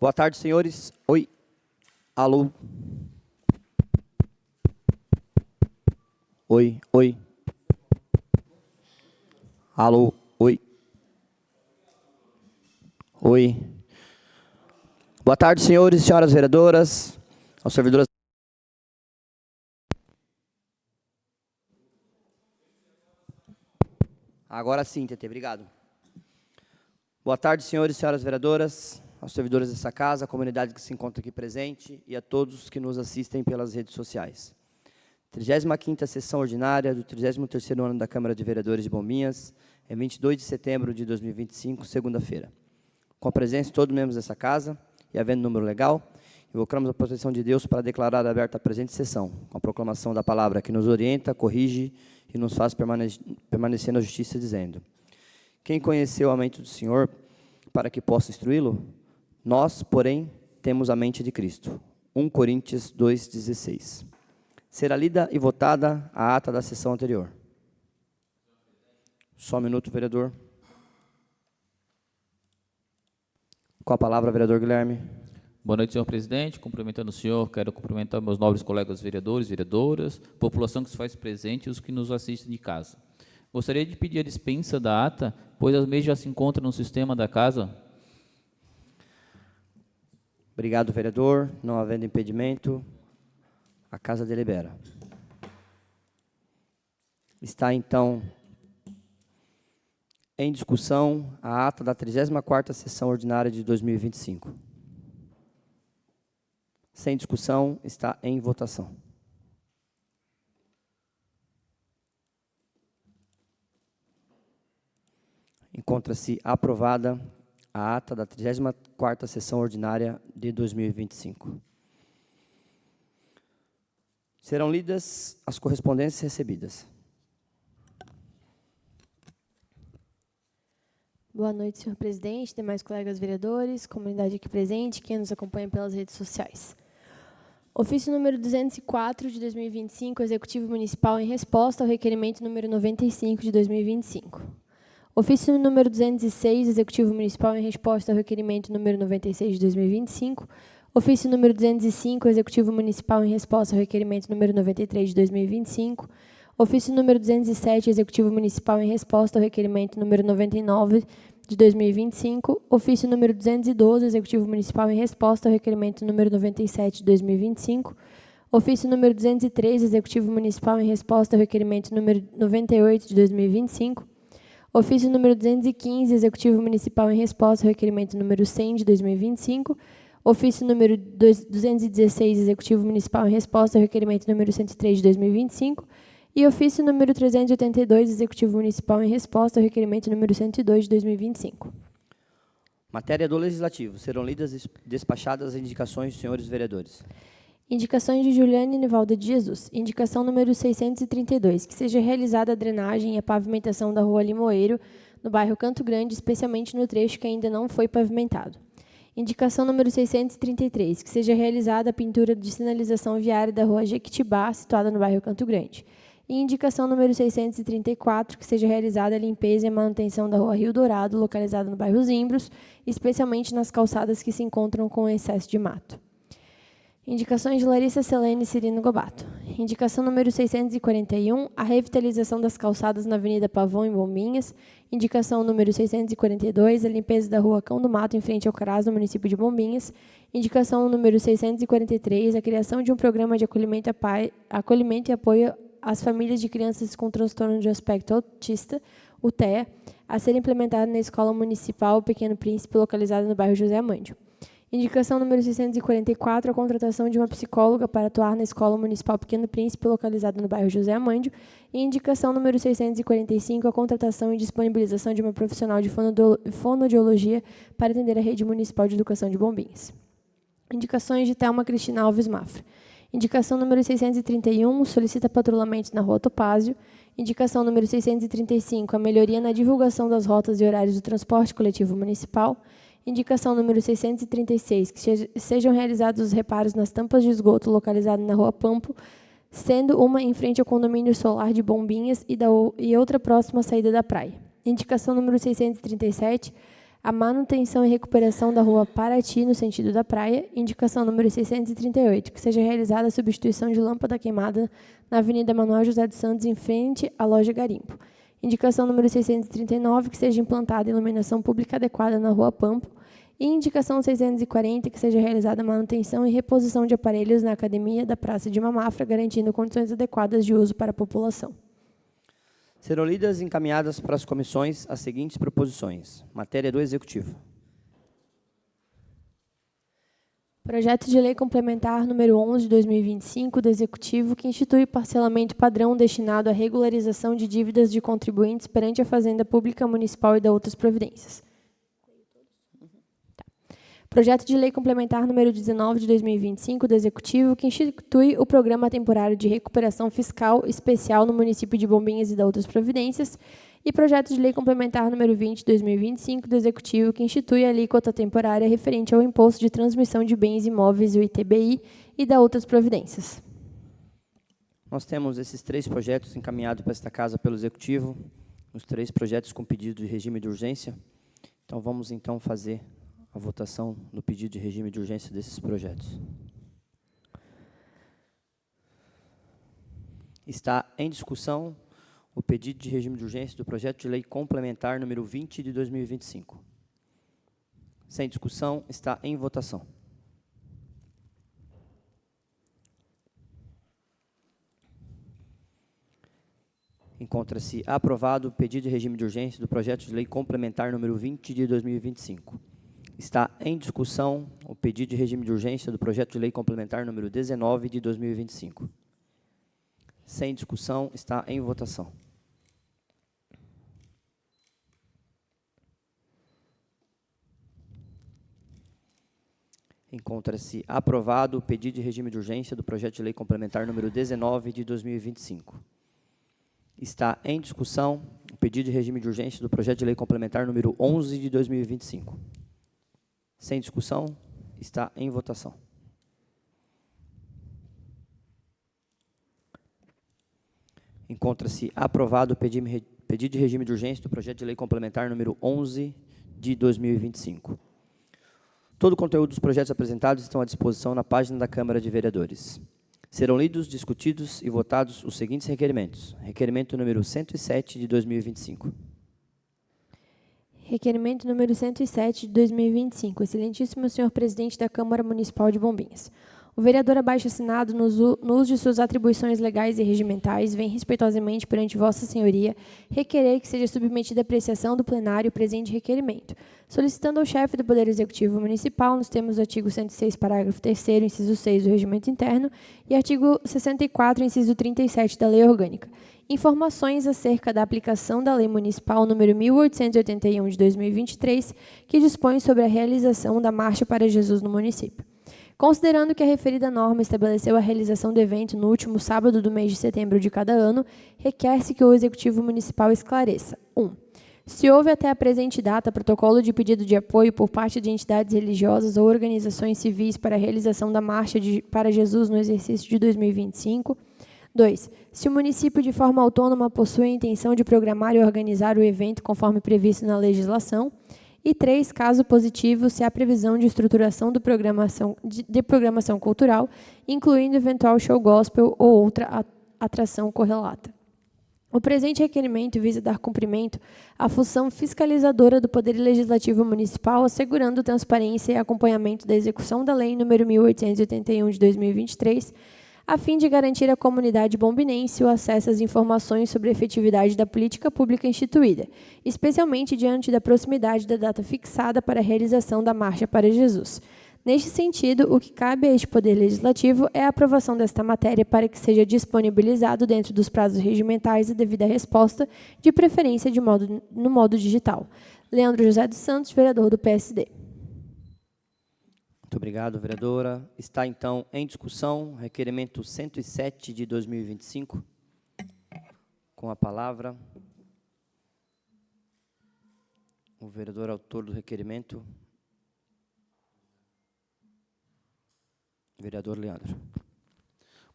Boa tarde, senhores. Oi. Alô. Oi, oi. Alô, oi. Oi. Boa tarde, senhores e senhoras vereadoras, aos servidores. Agora sim, TT, obrigado. Boa tarde, senhores e senhoras vereadoras, aos servidores dessa casa, à comunidade que se encontra aqui presente e a todos que nos assistem pelas redes sociais. 35ª sessão ordinária do 33º ano da Câmara de Vereadores de Bombinhas, em 22 de setembro de 2025, segunda-feira. Com a presença de todos os membros dessa casa e havendo número legal, invocamos a proteção de Deus para declarar aberta a presente sessão, com a proclamação da palavra que nos orienta, corrige e nos faz permanecer na justiça, dizendo: quem conheceu a mente do Senhor para que possa instruí-lo? Nós, porém, temos a mente de Cristo. 1 Coríntios 2,16. Será lida e votada a ata da sessão anterior. Só um minuto, vereador. Com a palavra, vereador Guilherme. Boa noite, senhor presidente. Cumprimentando o senhor, quero cumprimentar meus nobres colegas vereadores, vereadoras, população que se faz presente e os que nos assistem de casa. Gostaria de pedir a dispensa da ata, pois as mesmas já se encontram no sistema da casa. Obrigado, vereador. Não havendo impedimento, a casa delibera. Está, então, em discussão a ata da 34ª sessão ordinária de 2025. Sem discussão, está em votação. Encontra-se aprovada a ata da 34ª sessão ordinária de 2025. Serão lidas as correspondências recebidas. Boa noite, senhor presidente, demais colegas vereadores, comunidade aqui presente, quem nos acompanha pelas redes sociais. Ofício número 204 de 2025, Executivo Municipal em resposta ao requerimento número 95 de 2025. Ofício número 206, Executivo Municipal em resposta ao requerimento número 96 de 2025. Ofício número 205, Executivo Municipal em resposta ao requerimento número 93 de 2025. Ofício número 207, Executivo Municipal em resposta ao requerimento número 99 de 2025. Ofício número 212, Executivo Municipal em resposta ao requerimento número 97 de 2025. Ofício número 203, Executivo Municipal em resposta ao requerimento número 98 de 2025. Ofício número 215, Executivo Municipal em resposta ao requerimento número 100 de 2025. Ofício número 216, Executivo Municipal em resposta ao requerimento número 103 de 2025. E ofício número 382, Executivo Municipal em resposta ao requerimento número 102 de 2025. Matéria do Legislativo. Serão lidas e despachadas as indicações dos senhores vereadores. Indicações de Juliane Nivalda de Jesus. Indicação número 632, que seja realizada a drenagem e a pavimentação da rua Limoeiro, no bairro Canto Grande, especialmente no trecho que ainda não foi pavimentado. Indicação número 633, que seja realizada a pintura de sinalização viária da rua Jequitibá, situada no bairro Canto Grande. E indicação número 634, que seja realizada a limpeza e a manutenção da rua Rio Dourado, localizada no bairro Zimbros, especialmente nas calçadas que se encontram com excesso de mato. Indicações de Larissa Selene e Cirino Gobato. Indicação número 641, a revitalização das calçadas na Avenida Pavão, em Bombinhas. Indicação número 642, a limpeza da rua Cão do Mato, em frente ao CRAS, no município de Bombinhas. Indicação número 643, a criação de um programa de acolhimento e apoio às famílias de crianças com transtorno de aspecto autista, o TEA, a ser implementado na Escola Municipal Pequeno Príncipe, localizada no bairro José Amândio. Indicação número 644, a contratação de uma psicóloga para atuar na Escola Municipal Pequeno Príncipe, localizada no bairro José Amândio. E indicação número 645, a contratação e disponibilização de uma profissional de fonoaudiologia para atender a Rede Municipal de Educação de Bombinhas. Indicações de Thelma Cristina Alves Mafra. Indicação número 631, solicita patrulhamento na Rua Topázio. Indicação número 635, a melhoria na divulgação das rotas e horários do transporte coletivo municipal. Indicação número 636, que sejam realizados os reparos nas tampas de esgoto localizadas na Rua Pampo, sendo uma em frente ao condomínio solar de Bombinhas e outra próxima à saída da praia. Indicação número 637, a manutenção e recuperação da rua Paraty, no sentido da praia, indicação número 638, que seja realizada a substituição de lâmpada queimada na Avenida Manuel José dos Santos, em frente à loja Garimpo. Indicação número 639, que seja implantada iluminação pública adequada na rua Pampo. E indicação 640, que seja realizada a manutenção e reposição de aparelhos na academia da Praça de Mamafra, garantindo condições adequadas de uso para a população. Serão lidas e encaminhadas para as comissões as seguintes proposições. Matéria do Executivo. Projeto de Lei Complementar número 11 de 2025 do Executivo, que institui parcelamento padrão destinado à regularização de dívidas de contribuintes perante a Fazenda Pública Municipal e da outras providências. Projeto de Lei Complementar número 19 de 2025 do Executivo, que institui o Programa Temporário de Recuperação Fiscal Especial no município de Bombinhas e da outras providências. E Projeto de Lei Complementar número 20 de 2025 do Executivo, que institui a alíquota temporária referente ao Imposto de Transmissão de Bens Imóveis, o ITBI, e da outras providências. Nós temos esses 3 projetos encaminhados para esta casa pelo Executivo, os 3 projetos com pedido de regime de urgência. Então, vamos então fazer a votação no pedido de regime de urgência desses projetos. Está em discussão o pedido de regime de urgência do projeto de lei complementar número 20 de 2025. Sem discussão, está em votação. Encontra-se aprovado o pedido de regime de urgência do projeto de lei complementar número 20 de 2025. Está em discussão o pedido de regime de urgência do projeto de lei complementar número 19 de 2025. Sem discussão, está em votação. Encontra-se aprovado o pedido de regime de urgência do projeto de lei complementar número 19 de 2025. Está em discussão o pedido de regime de urgência do projeto de lei complementar número 11 de 2025. Sem discussão, está em votação. Encontra-se aprovado o pedido de regime de urgência do projeto de lei complementar número 11 de 2025. Todo o conteúdo dos projetos apresentados estão à disposição na página da Câmara de Vereadores. Serão lidos, discutidos e votados os seguintes requerimentos. Requerimento número 107 de 2025. Requerimento número 107 de 2025. Excelentíssimo senhor presidente da Câmara Municipal de Bombinhas. O vereador abaixo assinado, no uso de suas atribuições legais e regimentais, vem respeitosamente perante vossa senhoria requerer que seja submetida à apreciação do plenário o presente requerimento, solicitando ao chefe do Poder Executivo Municipal, nos termos do artigo 106, parágrafo 3º, inciso 6 do Regimento Interno e artigo 64, inciso 37 da Lei Orgânica, informações acerca da aplicação da Lei Municipal número 1881 de 2023, que dispõe sobre a realização da Marcha para Jesus no município. Considerando que a referida norma estabeleceu a realização do evento no último sábado do mês de setembro de cada ano, requer-se que o Executivo Municipal esclareça: 1. Se houve até a presente data protocolo de pedido de apoio por parte de entidades religiosas ou organizações civis para a realização da Marcha para Jesus no exercício de 2025. 2. Se o município, de forma autônoma, possui a intenção de programar e organizar o evento conforme previsto na legislação. E 3, caso positivo, se há previsão de estruturação de programação cultural, incluindo eventual show gospel ou outra atração correlata. O presente requerimento visa dar cumprimento à função fiscalizadora do Poder Legislativo Municipal, assegurando transparência e acompanhamento da execução da Lei nº 1881 de 2023, a fim de garantir à comunidade bombinense o acesso às informações sobre a efetividade da política pública instituída, especialmente diante da proximidade da data fixada para a realização da Marcha para Jesus. Neste sentido, o que cabe a este Poder Legislativo é a aprovação desta matéria para que seja disponibilizado dentro dos prazos regimentais a devida resposta, de preferência no modo digital. Leandro José dos Santos, vereador do PSD. Muito obrigado, vereadora. Está, então, em discussão, requerimento 107 de 2025. Com a palavra, o vereador autor do requerimento, vereador Leandro.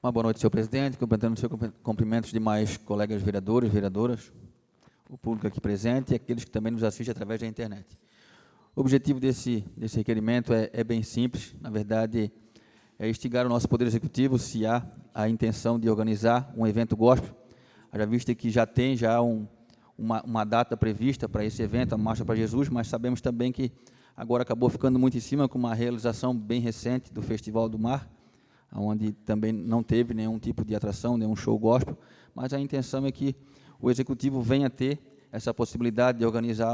Uma boa noite, senhor presidente. Cumprimentos demais colegas vereadores, vereadoras, o público aqui presente e aqueles que também nos assistem através da internet. O objetivo desse requerimento é bem simples, na verdade, é instigar o nosso Poder Executivo, se há a intenção de organizar um evento gospel, já visto que já tem uma data prevista para esse evento, a Marcha para Jesus, mas sabemos também que agora acabou ficando muito em cima com uma realização bem recente do Festival do Mar, onde também não teve nenhum tipo de atração, nenhum show gospel, mas a intenção é que o Executivo venha a ter essa possibilidade de organizar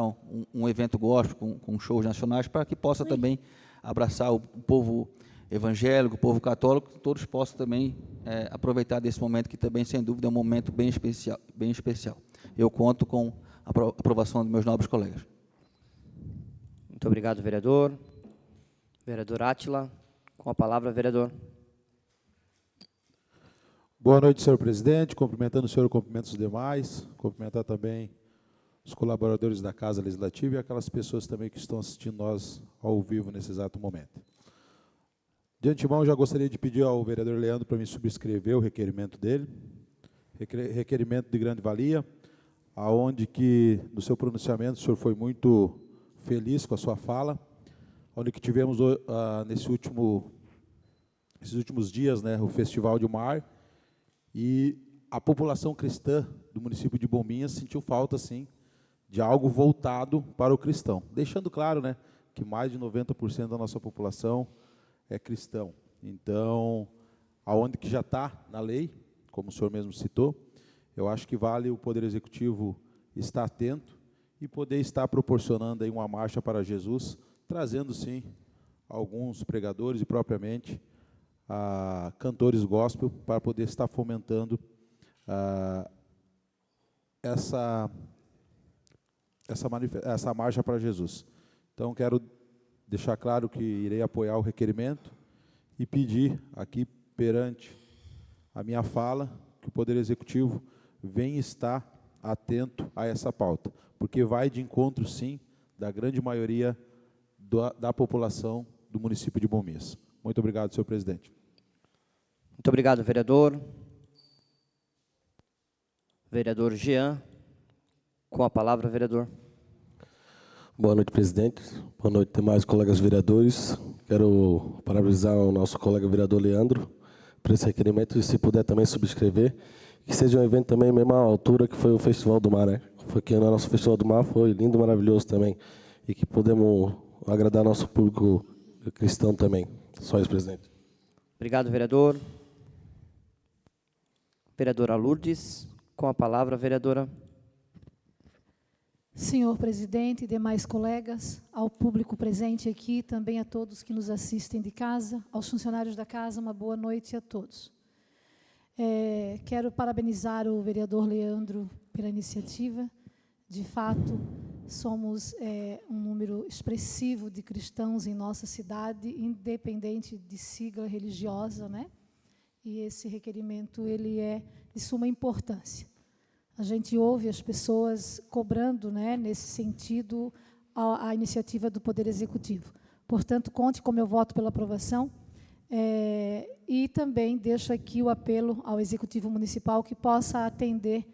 um evento gospel com shows nacionais, para que possa também abraçar o povo evangélico, o povo católico, que todos possam também aproveitar desse momento, que também, sem dúvida, é um momento bem especial. Eu conto com a aprovação dos meus nobres colegas. Muito obrigado, vereador. Vereador Átila, com a palavra, vereador. Boa noite, senhor presidente. Cumprimentando o senhor, cumprimento os demais. Cumprimentar também os colaboradores da Casa Legislativa e aquelas pessoas também que estão assistindo nós ao vivo nesse exato momento. De antemão, já gostaria de pedir ao vereador Leandro para me subscrever o requerimento dele. Requerimento de grande valia, aonde que, no seu pronunciamento, o senhor foi muito feliz com a sua fala, onde que tivemos, nesses últimos dias, né, o Festival de Mar, e a população cristã do município de Bombinhas sentiu falta, sim, de algo voltado para o cristão. Deixando claro, né, que mais de 90% da nossa população é cristão. Então, aonde que já está na lei, como o senhor mesmo citou, eu acho que vale o Poder Executivo estar atento e poder estar proporcionando aí uma marcha para Jesus, trazendo, sim, alguns pregadores e, propriamente, cantores gospel, para poder estar fomentando essa marcha para Jesus. Então, quero deixar claro que irei apoiar o requerimento e pedir aqui, perante a minha fala, que o Poder Executivo venha estar atento a essa pauta, porque vai de encontro, sim, da grande maioria da população do município de Bombinhas. Muito obrigado, senhor presidente. Muito obrigado, vereador. Vereador Jean, com a palavra, vereador. Boa noite, presidente. Boa noite, demais colegas vereadores. Quero parabenizar o nosso colega vereador Leandro por esse requerimento e, se puder, também subscrever. Que seja um evento também, mesmo à altura que foi o Festival do Mar, né? Porque o nosso Festival do Mar foi lindo, maravilhoso também. E que podemos agradar nosso público cristão também. Só isso, presidente. Obrigado, vereador. Vereadora Lourdes, com a palavra, vereadora. Senhor presidente e demais colegas, ao público presente aqui, também a todos que nos assistem de casa, aos funcionários da casa, uma boa noite a todos. Quero parabenizar o vereador Leandro pela iniciativa. De fato, somos um número expressivo de cristãos em nossa cidade, independente de sigla religiosa, né? E esse requerimento ele é de suma importância. A gente ouve as pessoas cobrando, né, nesse sentido, a iniciativa do Poder Executivo. Portanto, conte com meu voto pela aprovação. E também deixo aqui o apelo ao Executivo Municipal que possa atender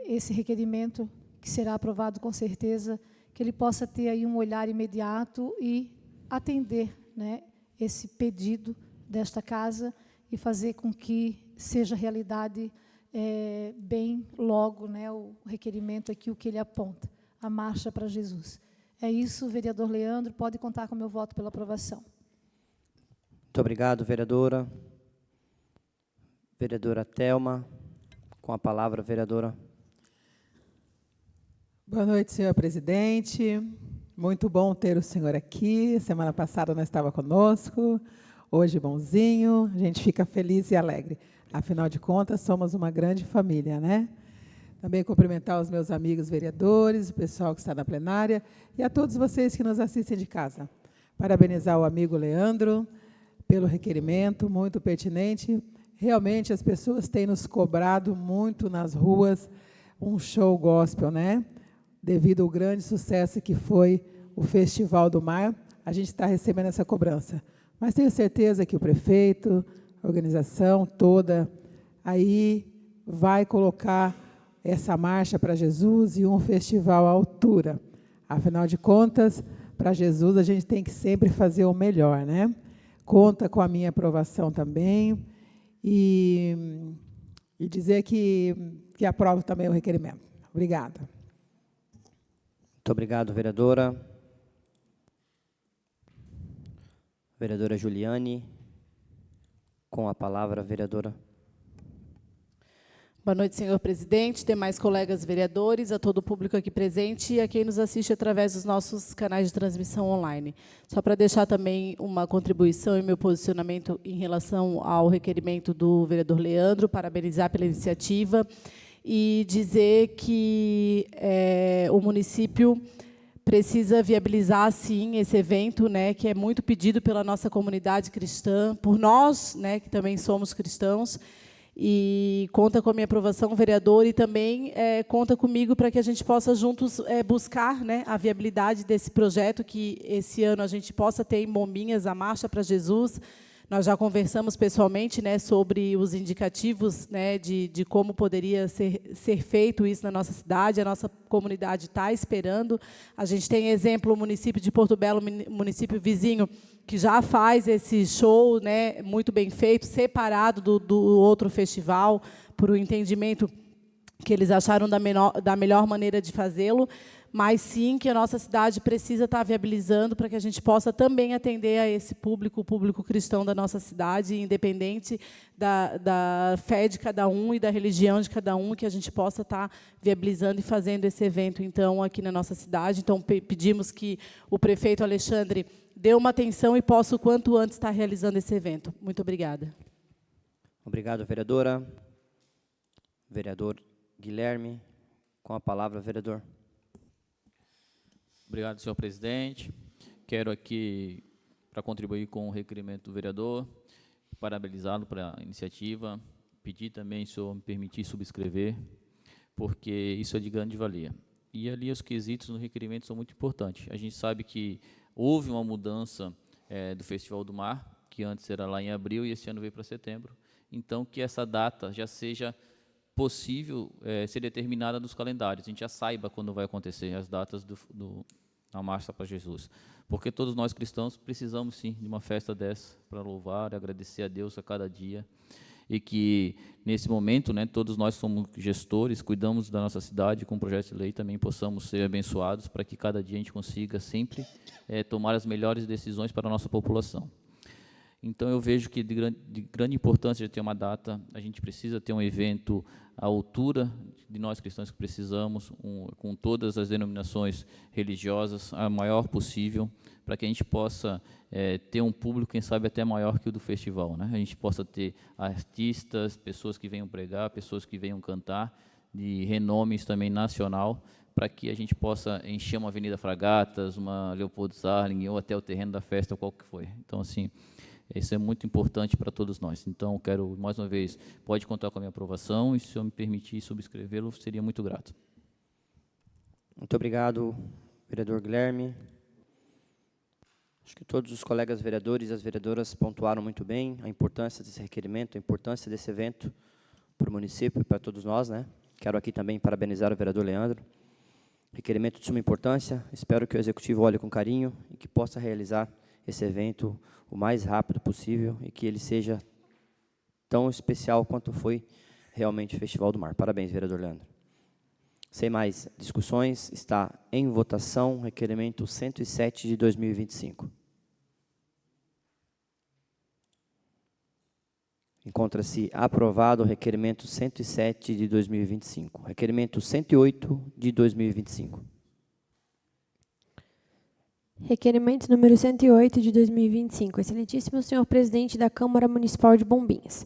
esse requerimento, que será aprovado com certeza, que ele possa ter aí um olhar imediato e atender, né, esse pedido desta casa e fazer com que seja realidade bem logo, né, o requerimento aqui, o que ele aponta, a marcha para Jesus. É isso, vereador Leandro, pode contar com o meu voto pela aprovação. Muito obrigado, vereadora. Vereadora Thelma, com a palavra, vereadora. Boa noite, senhor presidente. Muito bom ter o senhor aqui. Semana passada não estava conosco, hoje bonzinho. A gente fica feliz e alegre. Afinal de contas, somos uma grande família, né? Também cumprimentar os meus amigos vereadores, o pessoal que está na plenária e a todos vocês que nos assistem de casa. Parabenizar o amigo Leandro pelo requerimento, muito pertinente. Realmente, as pessoas têm nos cobrado muito nas ruas um show gospel, né? Devido ao grande sucesso que foi o Festival do Mar, a gente está recebendo essa cobrança. Mas tenho certeza que o prefeito, a organização toda, aí vai colocar essa marcha para Jesus e um festival à altura. Afinal de contas, para Jesus, a gente tem que sempre fazer o melhor, né? Conta com a minha aprovação também e dizer que aprovo também o requerimento. Obrigada. Muito obrigado, vereadora. Vereadora Juliane, com a palavra, vereadora. Boa noite, senhor presidente, demais colegas vereadores, a todo o público aqui presente e a quem nos assiste através dos nossos canais de transmissão online. Só para deixar também uma contribuição e meu posicionamento em relação ao requerimento do vereador Leandro, parabenizar pela iniciativa e dizer que o município precisa viabilizar, sim, esse evento, né, que é muito pedido pela nossa comunidade cristã, por nós, né, que também somos cristãos, e conta com a minha aprovação, vereador, e também conta comigo para que a gente possa juntos buscar, né, a viabilidade desse projeto, que esse ano a gente possa ter em Bombinhas a Marcha para Jesus. Nós já conversamos pessoalmente, né, sobre os indicativos, né, de como poderia ser feito isso na nossa cidade. A nossa comunidade está esperando. A gente tem exemplo o município de Porto Belo, município vizinho, que já faz esse show, né, muito bem feito, separado do outro festival, por um entendimento que eles acharam da melhor maneira de fazê-lo, mas sim que a nossa cidade precisa estar viabilizando para que a gente possa também atender a esse público, o público cristão da nossa cidade, independente da fé de cada um e da religião de cada um, que a gente possa estar viabilizando e fazendo esse evento, então, aqui na nossa cidade. Então, pedimos que o prefeito Alexandre dê uma atenção e possa, o quanto antes, estar realizando esse evento. Muito obrigada. Obrigado, vereadora. Vereador Guilherme, com a palavra, vereador. Obrigado, senhor presidente. Quero aqui, para contribuir com o requerimento do vereador, parabenizá-lo pela iniciativa, pedir também, se o senhor me permitir, subscrever, porque isso é de grande valia. E ali os quesitos no requerimento são muito importantes. A gente sabe que houve uma mudança do Festival do Mar, que antes era lá em abril e esse ano veio para setembro. Então, que essa data já seja possível ser determinada nos calendários. A gente já saiba quando vai acontecer as datas da Marcha para Jesus. Porque todos nós cristãos precisamos, sim, de uma festa dessa para louvar e agradecer a Deus a cada dia. E que, nesse momento, né, todos nós somos gestores, cuidamos da nossa cidade, com o projeto de lei também possamos ser abençoados para que cada dia a gente consiga sempre tomar as melhores decisões para a nossa população. Então, eu vejo que de grande importância de ter uma data, a gente precisa ter um evento à altura de nós cristãos que precisamos, com todas as denominações religiosas, a maior possível, para que a gente possa ter um público, quem sabe, até maior que o do festival, né? A gente possa ter artistas, pessoas que venham pregar, pessoas que venham cantar, de renomes também nacional, para que a gente possa encher uma Avenida Fragatas, uma Leopoldo Sarling, ou até o terreno da festa, qual que foi. Então, assim, isso é muito importante para todos nós. Então, quero, mais uma vez, pode contar com a minha aprovação, e se eu me permitir subscrevê-lo, seria muito grato. Muito obrigado, vereador Guilherme. Acho que todos os colegas vereadores e as vereadoras pontuaram muito bem a importância desse requerimento, a importância desse evento para o município e para todos nós, né? Quero aqui também parabenizar o vereador Leandro. Requerimento de suma importância. Espero que o executivo olhe com carinho e que possa realizar esse evento o mais rápido possível e que ele seja tão especial quanto foi realmente o Festival do Mar. Parabéns, vereador Leandro. Sem mais discussões, está em votação o requerimento 107 de 2025. Encontra-se aprovado o requerimento 107 de 2025. Requerimento 108 de 2025. Requerimento número 108 de 2025. Excelentíssimo senhor presidente da Câmara Municipal de Bombinhas.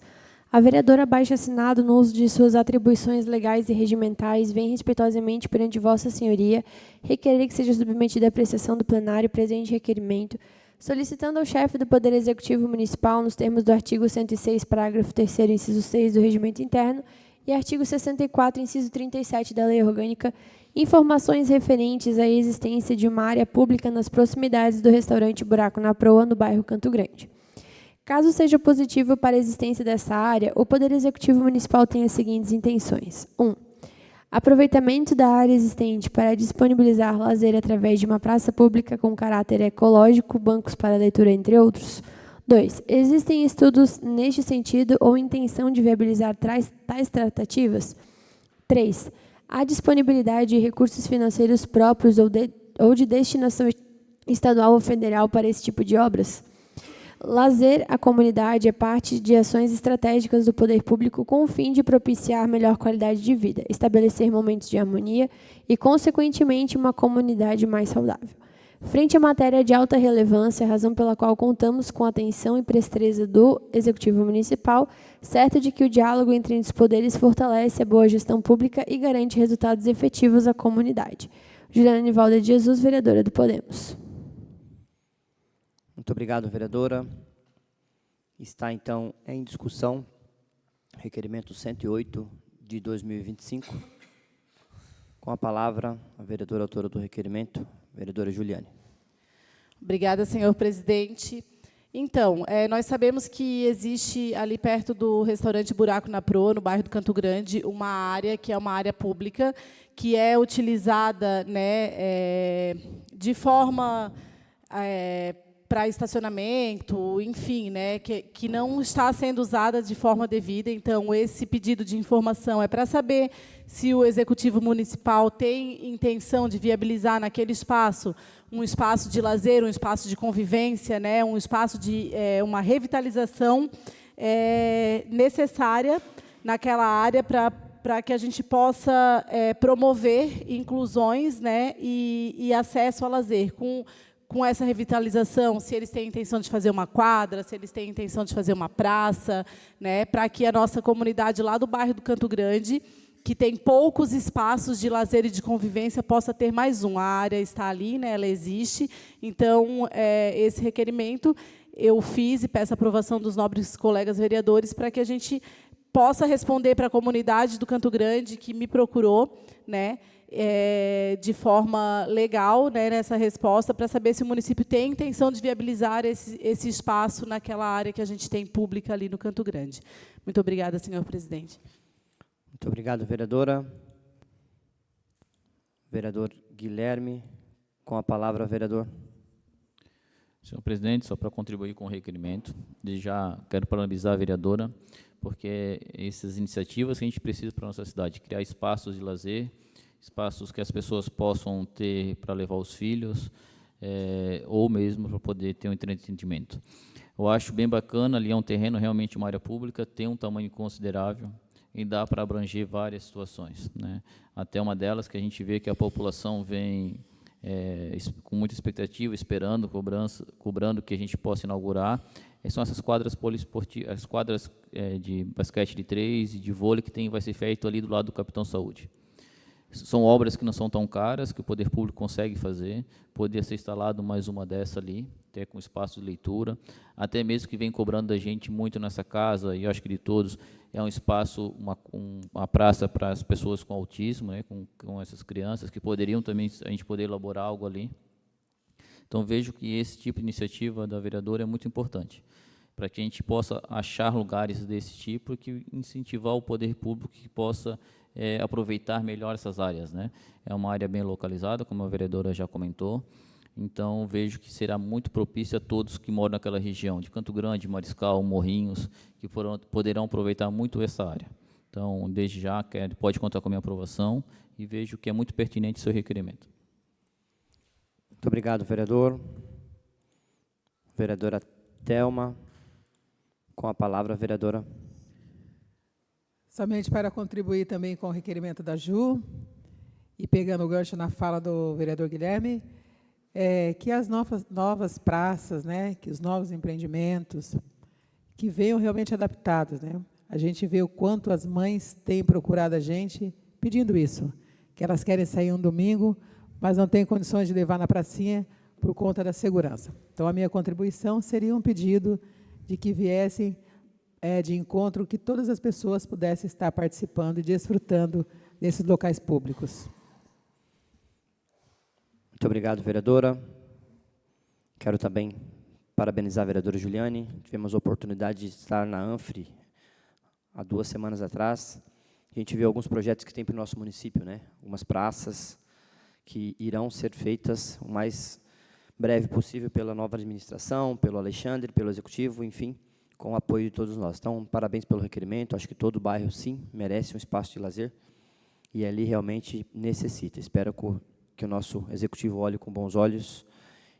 A vereadora abaixo-assinado, no uso de suas atribuições legais e regimentais, vem respeitosamente perante vossa senhoria requerer que seja submetida à apreciação do plenário presente requerimento, solicitando ao chefe do Poder Executivo Municipal, nos termos do artigo 106, parágrafo 3º, inciso 6 do Regimento Interno e artigo 64, inciso 37 da Lei Orgânica, informações referentes à existência de uma área pública nas proximidades do restaurante Buraco na Proa, no bairro Canto Grande. Caso seja positivo para a existência dessa área, o Poder Executivo Municipal tem as seguintes intenções. 1. Aproveitamento da área existente para disponibilizar lazer através de uma praça pública com caráter ecológico, bancos para leitura, entre outros. 2. Existem estudos neste sentido ou intenção de viabilizar tais tratativas? 3. Há disponibilidade de recursos financeiros próprios ou de destinação estadual ou federal para esse tipo de obras? Lazer à comunidade é parte de ações estratégicas do poder público com o fim de propiciar melhor qualidade de vida, estabelecer momentos de harmonia e, consequentemente, uma comunidade mais saudável. Frente à matéria de alta relevância, razão pela qual contamos com a atenção e presteza do Executivo Municipal, certo de que o diálogo entre os poderes fortalece a boa gestão pública e garante resultados efetivos à comunidade. Juliana Nivalda de Jesus, vereadora do Podemos. Muito obrigado, vereadora. Está, então, em discussão requerimento 108 de 2025. Com a palavra, a vereadora autora do requerimento, vereadora Juliane. Obrigada, senhor presidente. Então, nós sabemos que existe ali perto do restaurante Buraco na Proa, no bairro do Canto Grande, uma área que é uma área pública, que é utilizada, né, de forma para estacionamento, enfim, né, que não está sendo usada de forma devida. Então, esse pedido de informação é para saber se o Executivo Municipal tem intenção de viabilizar naquele espaço um espaço de lazer, um espaço de convivência, né, um espaço de uma revitalização necessária naquela área para que a gente possa promover inclusões, né, e acesso ao lazer. Com essa revitalização, se eles têm intenção de fazer uma quadra, se eles têm intenção de fazer uma praça, né, para que a nossa comunidade lá do bairro do Canto Grande, que tem poucos espaços de lazer e de convivência, possa ter mais um. A área está ali, né, ela existe. Então, esse requerimento eu fiz e peço a aprovação dos nobres colegas vereadores para que a gente possa responder para a comunidade do Canto Grande que me procurou, né, de forma legal, né, nessa resposta, para saber se o município tem intenção de viabilizar esse espaço naquela área que a gente tem pública ali no Canto Grande. Muito obrigada, senhor presidente. Muito obrigado, vereadora. Vereador Guilherme, com a palavra, vereador. Senhor presidente, só para contribuir com o requerimento, já quero parabenizar a vereadora, porque essas iniciativas que a gente precisa para a nossa cidade, criar espaços de lazer, espaços que as pessoas possam ter para levar os filhos, ou mesmo para poder ter um entretenimento. Eu acho bem bacana, ali é um terreno, realmente uma área pública, tem um tamanho considerável e dá para abranger várias situações, né? Até uma delas que a gente vê que a população vem com muita expectativa, esperando, cobrando que a gente possa inaugurar, são essas quadras poliesportivas, as quadras de basquete de 3 e de vôlei que vai ser feito ali do lado do Capitão Saúde. São obras que não são tão caras, que o poder público consegue fazer, poderia ser instalado mais uma dessa ali, até com espaço de leitura, até mesmo que vem cobrando da gente muito nessa casa, e eu acho que de todos, é um espaço, uma praça para as pessoas com autismo, né, com essas crianças, que poderiam também, a gente poder elaborar algo ali. Então, vejo que esse tipo de iniciativa da vereadora é muito importante, para que a gente possa achar lugares desse tipo, que incentivar o poder público que possa aproveitar melhor essas áreas, né? É uma área bem localizada, como a vereadora já comentou, então vejo que será muito propício a todos que moram naquela região, de Canto Grande, Mariscal, Morrinhos, que poderão aproveitar muito essa área. Então, desde já, pode contar com a minha aprovação e vejo que é muito pertinente o seu requerimento. Muito obrigado, vereador. Vereadora Thelma, com a palavra, vereadora. Somente para contribuir também com o requerimento da Ju, e pegando o gancho na fala do vereador Guilherme, que as novas praças, né, que os novos empreendimentos, que venham realmente adaptados, né? A gente vê o quanto as mães têm procurado a gente pedindo isso, que elas querem sair um domingo, mas não têm condições de levar na pracinha por conta da segurança. Então, a minha contribuição seria um pedido de que viessem de encontro, que todas as pessoas pudessem estar participando e desfrutando desses locais públicos. Muito obrigado, vereadora. Quero também parabenizar a vereadora Juliane. Tivemos a oportunidade de estar na ANFRE há 2 semanas atrás, a gente vê alguns projetos que tem para o nosso município, né? Algumas praças que irão ser feitas o mais breve possível pela nova administração, pelo Alexandre, pelo executivo, enfim, com o apoio de todos nós. Então, parabéns pelo requerimento. Acho que todo bairro, sim, merece um espaço de lazer e ali realmente necessita. Espero que o nosso executivo olhe com bons olhos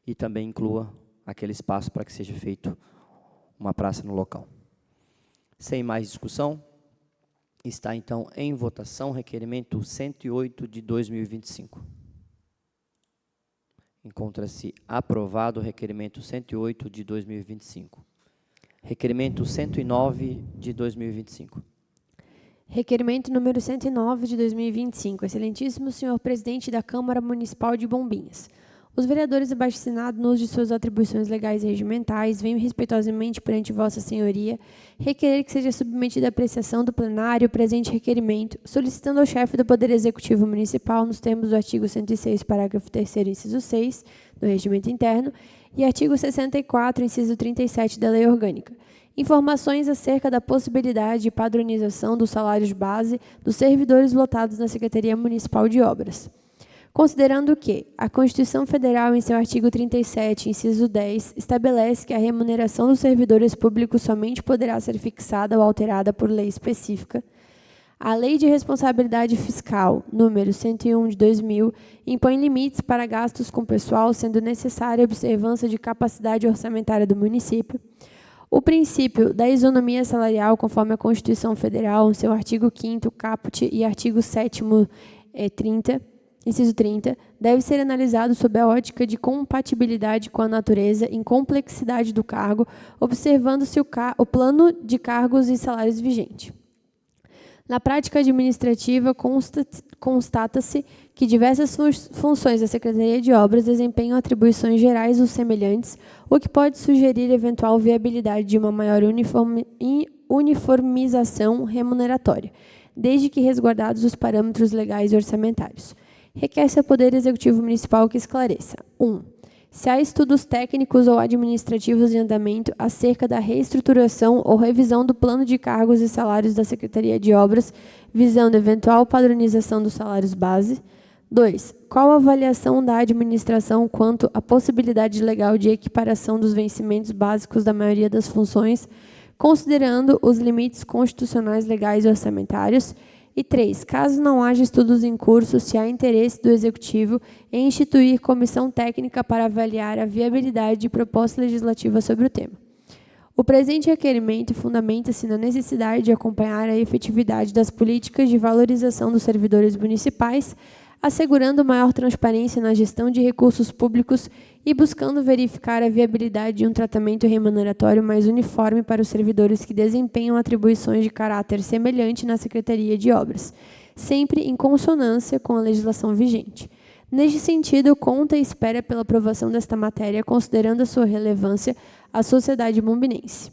e também inclua aquele espaço para que seja feito uma praça no local. Sem mais discussão, está então em votação requerimento 108 de 2025. Encontra-se aprovado o requerimento 108 de 2025. Requerimento 109 de 2025. Requerimento número 109 de 2025. Excelentíssimo senhor presidente da Câmara Municipal de Bombinhas. Os vereadores abaixo-assinados, no uso de suas atribuições legais e regimentais, venho respeitosamente perante vossa senhoria requerer que seja submetida à apreciação do plenário o presente requerimento, solicitando ao chefe do Poder Executivo Municipal, nos termos do artigo 106, parágrafo 3º, inciso 6, do Regimento Interno, e artigo 64, inciso 37 da Lei Orgânica, informações acerca da possibilidade de padronização dos salários base dos servidores lotados na Secretaria Municipal de Obras. Considerando que a Constituição Federal, em seu artigo 37, inciso 10, estabelece que a remuneração dos servidores públicos somente poderá ser fixada ou alterada por lei específica, a Lei de Responsabilidade Fiscal, número 101 de 2000, impõe limites para gastos com pessoal, sendo necessária a observância de capacidade orçamentária do município. O princípio da isonomia salarial, conforme a Constituição Federal, em seu artigo 5º, caput, e artigo 7º, 30, inciso 30, deve ser analisado sob a ótica de compatibilidade com a natureza e complexidade do cargo, observando-se o plano de cargos e salários vigente. Na prática administrativa, constata-se que diversas funções da Secretaria de Obras desempenham atribuições gerais ou semelhantes, o que pode sugerir eventual viabilidade de uma maior uniformização remuneratória, desde que resguardados os parâmetros legais e orçamentários. Requer-se ao Poder Executivo Municipal que esclareça: 1. Se há estudos técnicos ou administrativos em andamento acerca da reestruturação ou revisão do plano de cargos e salários da Secretaria de Obras, visando eventual padronização dos salários base. 2. Qual a avaliação da administração quanto à possibilidade legal de equiparação dos vencimentos básicos da maioria das funções, considerando os limites constitucionais, legais e orçamentários? E 3. Caso não haja estudos em curso, se há interesse do Executivo em instituir comissão técnica para avaliar a viabilidade de proposta legislativa sobre o tema. O presente requerimento fundamenta-se na necessidade de acompanhar a efetividade das políticas de valorização dos servidores municipais, assegurando maior transparência na gestão de recursos públicos e buscando verificar a viabilidade de um tratamento remuneratório mais uniforme para os servidores que desempenham atribuições de caráter semelhante na Secretaria de Obras, sempre em consonância com a legislação vigente. Neste sentido, conta e espera pela aprovação desta matéria, considerando a sua relevância à sociedade bombinense.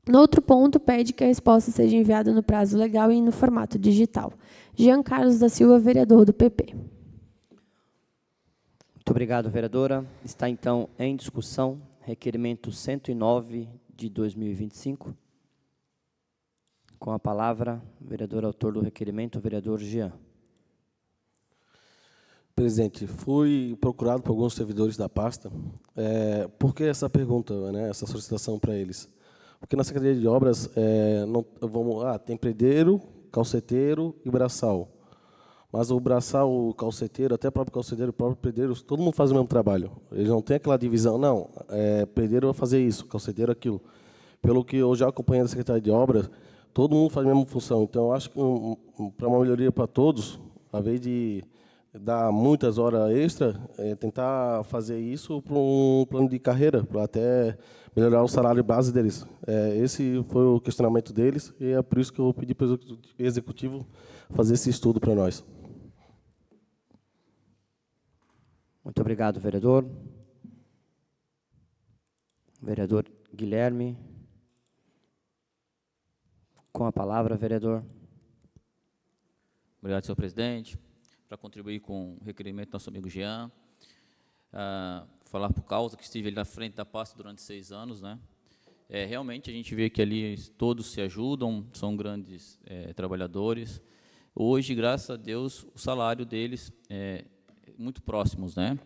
No outro ponto, pede que a resposta seja enviada no prazo legal e no formato digital. Jean Carlos da Silva, vereador do PP. Muito obrigado, vereadora. Está, então, em discussão requerimento 109 de 2025. Com a palavra, o vereador autor do requerimento, o vereador Jean. Presidente, fui procurado por alguns servidores da pasta. Por que essa pergunta, né, essa solicitação para eles? Porque na Secretaria de Obras tem predeiro, calceteiro e braçal. Mas o braçal, o calceteiro, até o próprio calceteiro, o próprio predeiro, todo mundo faz o mesmo trabalho. Eles não têm aquela divisão, não, predeiro vai fazer isso, calceteiro aquilo. Pelo que eu já acompanhei da Secretaria de Obras, todo mundo faz a mesma função. Então, eu acho que para uma melhoria para todos, ao invés de dar muitas horas extra, tentar fazer isso para um plano de carreira, para até melhorar o salário base deles. Esse foi o questionamento deles e é por isso que eu pedi para o Executivo fazer esse estudo para nós. Muito obrigado, vereador. Vereador Guilherme. Com a palavra, vereador. Obrigado, senhor presidente. Para contribuir com o requerimento do nosso amigo Jean, falar por causa que estive ali na frente da pasta durante 6 anos, né? Realmente a gente vê que ali todos se ajudam, são grandes trabalhadores. Hoje, graças a Deus, o salário deles é muito próximos, né?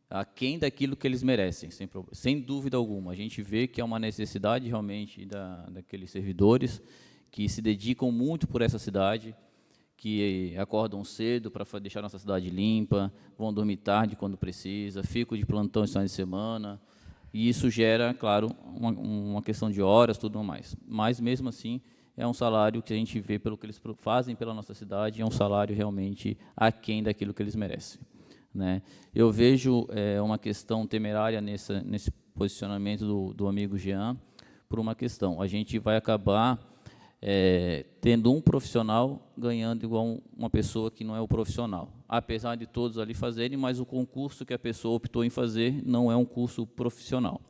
Aquém daquilo que eles merecem, sem dúvida alguma. A gente vê que é uma necessidade realmente daqueles servidores que se dedicam muito por essa cidade, que acordam cedo para deixar nossa cidade limpa, vão dormir tarde quando precisa, ficam de plantão esse final de semana, e isso gera, claro, uma questão de horas, tudo mais. Mas, mesmo assim, é um salário que a gente vê pelo que eles fazem pela nossa cidade, é um salário realmente aquém daquilo que eles merecem, né? Eu vejo uma questão temerária nesse posicionamento do amigo Jean, por uma questão. A gente vai acabar tendo um profissional ganhando igual uma pessoa que não é o profissional. Apesar de todos ali fazerem, mas o concurso que a pessoa optou em fazer não é um curso profissional.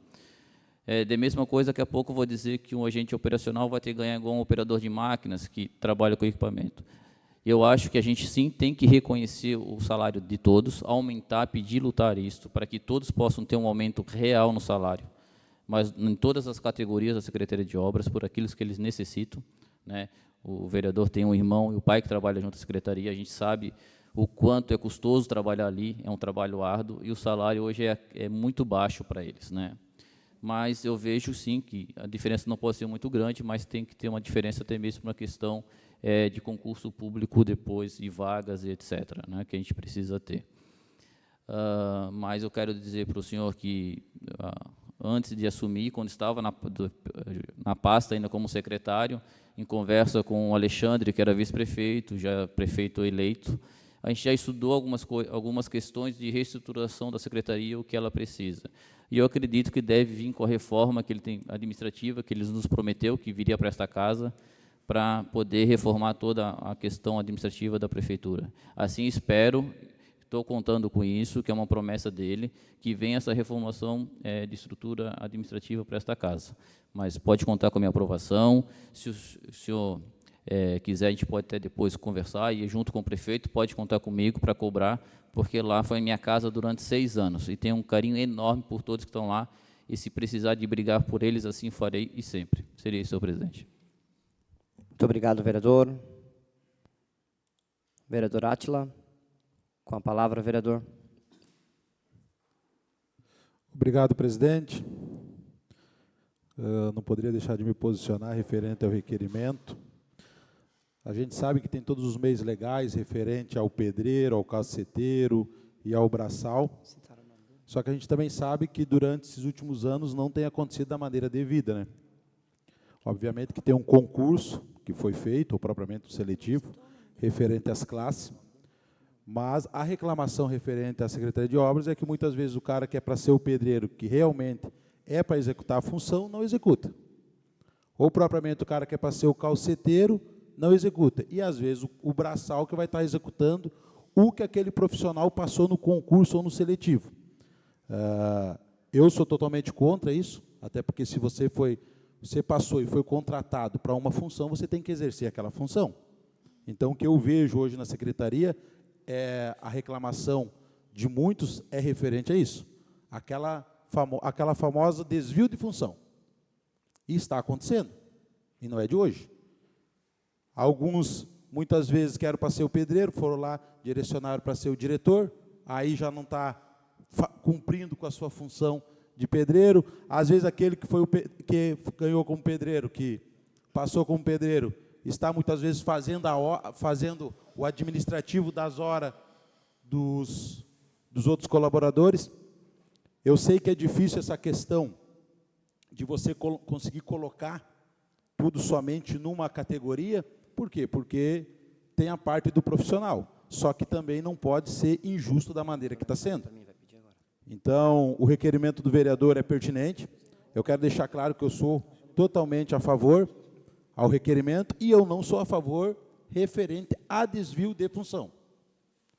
Da mesma coisa, daqui a pouco eu vou dizer que um agente operacional vai ter que ganhar igual um operador de máquinas que trabalha com equipamento. Eu acho que a gente, sim, tem que reconhecer o salário de todos, aumentar, pedir, lutar isso, para que todos possam ter um aumento real no salário, mas em todas as categorias da Secretaria de Obras, por aquilo que eles necessitam, né? O vereador tem um irmão e o pai que trabalha junto à Secretaria, a gente sabe o quanto é custoso trabalhar ali, é um trabalho árduo, e o salário hoje é muito baixo para eles, né? Mas eu vejo, sim, que a diferença não pode ser muito grande, mas tem que ter uma diferença até mesmo na questão de concurso público depois, e vagas, e etc., né, que a gente precisa ter. Mas eu quero dizer para o senhor que, antes de assumir, quando estava na pasta ainda como secretário, em conversa com o Alexandre, que era vice-prefeito, já prefeito eleito, a gente já estudou algumas questões de reestruturação da secretaria, o que ela precisa. E eu acredito que deve vir com a reforma que ele tem administrativa, que ele nos prometeu que viria para esta casa, para poder reformar toda a questão administrativa da prefeitura. Assim espero, estou contando com isso, que é uma promessa dele, que venha essa reformulação de estrutura administrativa para esta casa. Mas pode contar com a minha aprovação. Se o senhor quiser, a gente pode até depois conversar, e junto com o prefeito, pode contar comigo para cobrar, porque lá foi minha casa durante 6 anos, e tenho um carinho enorme por todos que estão lá, e se precisar de brigar por eles, assim farei, e sempre. Seria isso, senhor presidente. Muito obrigado, vereador. Vereador Átila, com a palavra, vereador. Obrigado, presidente. Não poderia deixar de me posicionar referente ao requerimento. A gente sabe que tem todos os meios legais referente ao pedreiro, ao calceteiro e ao braçal. Só que a gente também sabe que durante esses últimos anos não tem acontecido da maneira devida, né? Obviamente que tem um concurso que foi feito, ou propriamente um seletivo, referente às classes, mas a reclamação referente à Secretaria de Obras é que muitas vezes o cara que é para ser o pedreiro, que realmente é para executar a função, não executa. Ou propriamente o cara que é para ser o calceteiro, não executa. E às vezes o braçal que vai estar executando o que aquele profissional passou no concurso ou no seletivo. Eu sou totalmente contra isso, até porque se você passou e foi contratado para uma função, você tem que exercer aquela função. Então, o que eu vejo hoje na secretaria a reclamação de muitos é referente a isso, aquela famosa desvio de função. E está acontecendo, e não é de hoje. Alguns, muitas vezes, que eram para ser o pedreiro, foram lá, direcionaram para ser o diretor, aí já não está cumprindo com a sua função de pedreiro. Às vezes, aquele que ganhou como pedreiro, que passou como pedreiro, está muitas vezes fazendo o administrativo das horas dos outros colaboradores. Eu sei que é difícil essa questão de você conseguir colocar tudo somente numa categoria. Por quê? Porque tem a parte do profissional, só que também não pode ser injusto da maneira que está sendo. Então, o requerimento do vereador é pertinente. Eu quero deixar claro que eu sou totalmente a favor ao requerimento, e eu não sou a favor referente a desvio de função.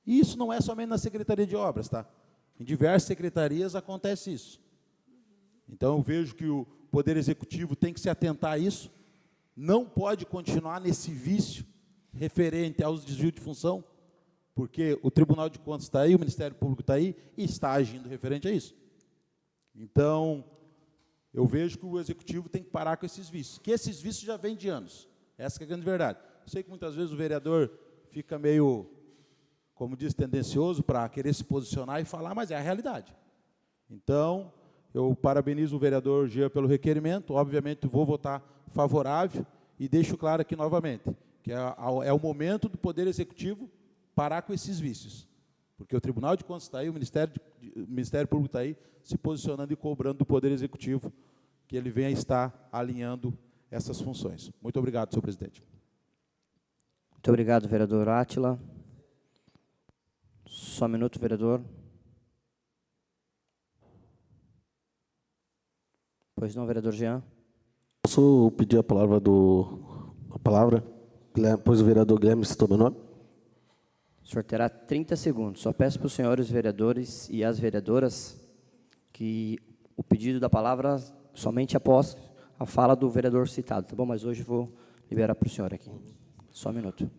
E isso não é somente na Secretaria de Obras, tá? Em diversas secretarias acontece isso. Então, eu vejo que o Poder Executivo tem que se atentar a isso, não pode continuar nesse vício referente aos desvios de função, porque o Tribunal de Contas está aí, o Ministério Público está aí, e está agindo referente a isso. Então, eu vejo que o Executivo tem que parar com esses vícios, que esses vícios já vêm de anos. Essa que é a grande verdade. Eu sei que muitas vezes o vereador fica meio, como diz, tendencioso para querer se posicionar e falar, mas é a realidade. Então, eu parabenizo o vereador Jean pelo requerimento, obviamente vou votar favorável e deixo claro aqui novamente, que é o momento do Poder Executivo parar com esses vícios. Porque o Tribunal de Contas está aí, o Ministério Público está aí, se posicionando e cobrando do Poder Executivo que ele venha estar alinhando essas funções. Muito obrigado, senhor presidente. Muito obrigado, vereador Átila. Só um minuto, vereador. Pois não, vereador Jean. Posso pedir a palavra pois o vereador Guilherme citou meu nome? O senhor terá 30 segundos. Só peço para os senhores vereadores e as vereadoras que o pedido da palavra somente após a fala do vereador citado, tá bom? Mas hoje vou liberar para o senhor aqui. Só um minuto.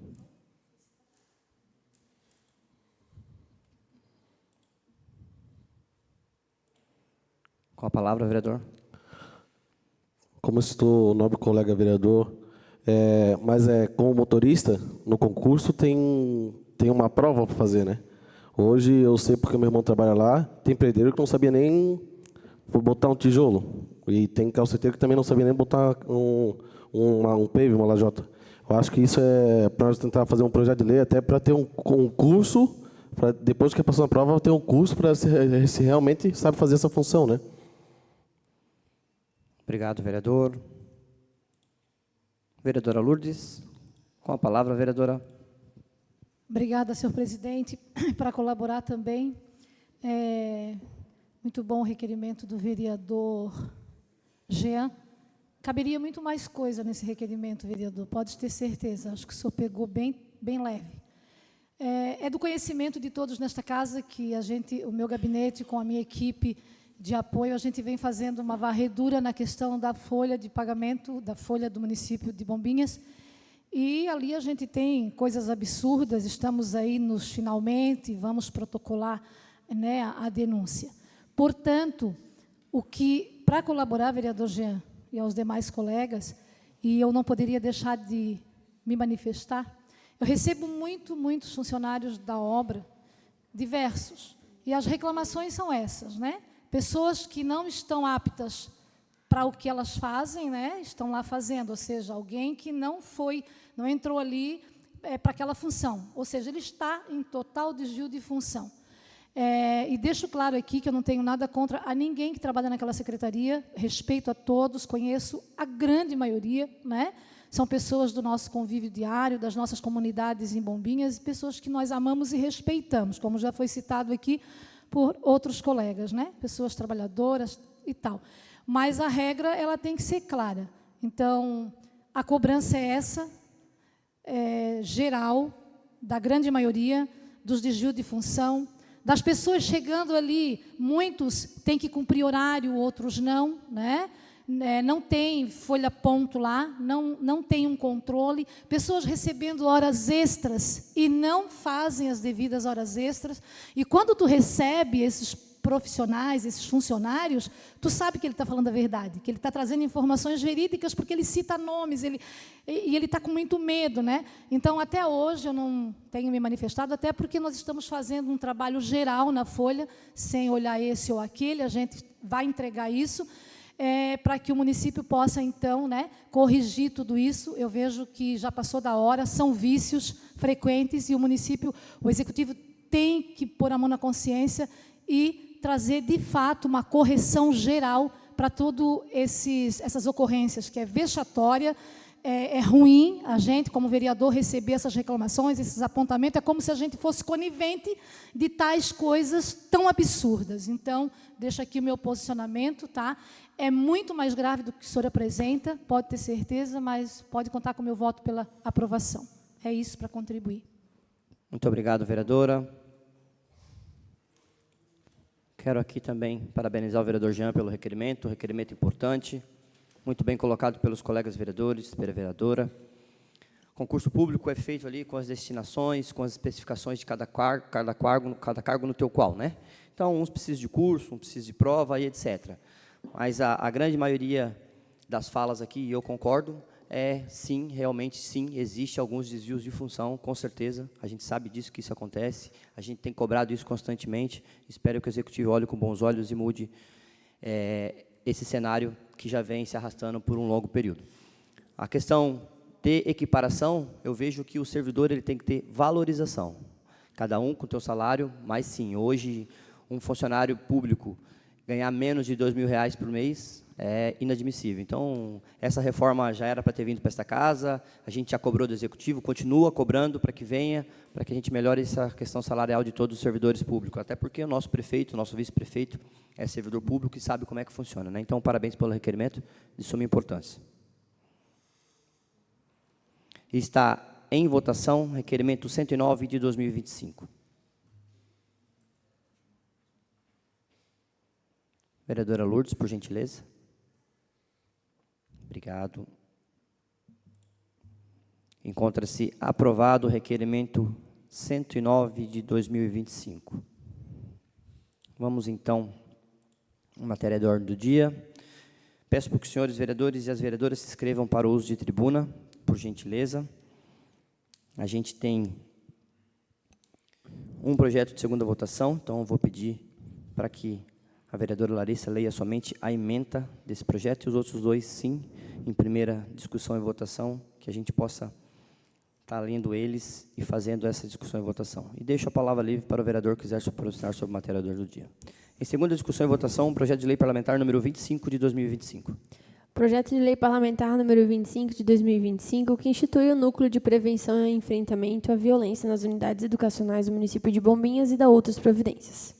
Com a palavra, vereador. Como citou o nobre colega vereador, mas como motorista, no concurso tem uma prova para fazer, né? Hoje eu sei porque meu irmão trabalha lá, tem pedreiro que não sabia nem botar um tijolo, e tem calceteiro que também não sabia nem botar um pave, uma lajota. Eu acho que isso é para nós tentar fazer um projeto de lei, até para ter um curso, para depois que passou na prova, ter um curso para se realmente sabe fazer essa função, né? Obrigado, vereador. Vereadora Lourdes, com a palavra, vereadora. Obrigada, senhor presidente, para colaborar também. Muito bom o requerimento do vereador Jean. Caberia muito mais coisa nesse requerimento, vereador, pode ter certeza. Acho que o senhor pegou bem leve. É do conhecimento de todos nesta casa que o meu gabinete, com a minha equipe de apoio, a gente vem fazendo uma varredura na questão da folha de pagamento, da folha do município de Bombinhas, e ali a gente tem coisas absurdas, estamos aí nos finalmente, vamos protocolar, né, a denúncia. Portanto, para colaborar, vereador Jean, e aos demais colegas, e eu não poderia deixar de me manifestar, eu recebo muitos funcionários da obra, diversos, e as reclamações são essas, né? Pessoas que não estão aptas para o que elas fazem, né? Estão lá fazendo, ou seja, alguém que não entrou ali para aquela função, ou seja, ele está em total desvio de função. E deixo claro aqui que eu não tenho nada contra a ninguém que trabalha naquela secretaria, respeito a todos, conheço a grande maioria, né? São pessoas do nosso convívio diário, das nossas comunidades em Bombinhas, pessoas que nós amamos e respeitamos, como já foi citado aqui por outros colegas, né? Pessoas trabalhadoras e tal. Mas a regra ela tem que ser clara. Então, a cobrança é essa, geral, da grande maioria, dos desvios de função, das pessoas chegando ali, muitos têm que cumprir horário, outros não, né? Não tem folha ponto lá, não tem um controle, pessoas recebendo horas extras e não fazem as devidas horas extras, e quando tu recebe esses profissionais, esses funcionários, tu sabe que ele está falando a verdade, que ele está trazendo informações verídicas, porque ele cita nomes, e ele está com muito medo, né? Então, até hoje, eu não tenho me manifestado, até porque nós estamos fazendo um trabalho geral na Folha, sem olhar esse ou aquele, a gente vai entregar isso, para que o município possa, então, né, corrigir tudo isso. Eu vejo que já passou da hora, são vícios frequentes, e o município, o Executivo tem que pôr a mão na consciência e trazer, de fato, uma correção geral para todas essas ocorrências, que é vexatória, é ruim a gente, como vereador, receber essas reclamações, esses apontamentos, é como se a gente fosse conivente de tais coisas tão absurdas. Então, deixo aqui o meu posicionamento, tá? É muito mais grave do que o senhor apresenta, pode ter certeza, mas pode contar com o meu voto pela aprovação. É isso para contribuir. Muito obrigado, vereadora. Quero aqui também parabenizar o vereador Jean pelo requerimento importante, muito bem colocado pelos colegas vereadores, pela vereadora. O concurso público é feito ali com as destinações, com as especificações de cada cargo no teu qual, né? Então, uns precisam de curso, uns precisam de prova e etc. Mas a grande maioria das falas aqui, e eu concordo, sim, realmente sim, existe alguns desvios de função, com certeza, a gente sabe disso, que isso acontece, a gente tem cobrado isso constantemente, espero que o Executivo olhe com bons olhos e mude esse cenário que já vem se arrastando por um longo período. A questão de equiparação, eu vejo que o servidor ele tem que ter valorização, cada um com o seu salário, mas sim, hoje um funcionário público ganhar menos de R$2.000 por mês é inadmissível. Então, essa reforma já era para ter vindo para esta casa, a gente já cobrou do Executivo, continua cobrando para que venha, para que a gente melhore essa questão salarial de todos os servidores públicos, até porque o nosso prefeito, o nosso vice-prefeito é servidor público e sabe como é que funciona, né? Então, parabéns pelo requerimento, de suma importância. Está em votação, requerimento 109 de 2025. Vereadora Lourdes, por gentileza. Obrigado. Encontra-se aprovado o requerimento 109 de 2025. Vamos, então, à matéria de ordem do dia. Peço para que os senhores vereadores e as vereadoras se inscrevam para o uso de tribuna, por gentileza. A gente tem um projeto de segunda votação, então eu vou pedir para que a vereadora Larissa leia somente a ementa desse projeto e os outros dois, sim, em primeira discussão e votação, que a gente possa estar lendo eles e fazendo essa discussão e votação. E deixo a palavra livre para o vereador que quiser se pronunciar sobre a matéria do dia. Em segunda discussão e votação, o projeto de lei parlamentar número 25 de 2025. Projeto de lei parlamentar número 25 de 2025, que institui o Núcleo de Prevenção e Enfrentamento à Violência nas Unidades Educacionais do município de Bombinhas e da outras providências.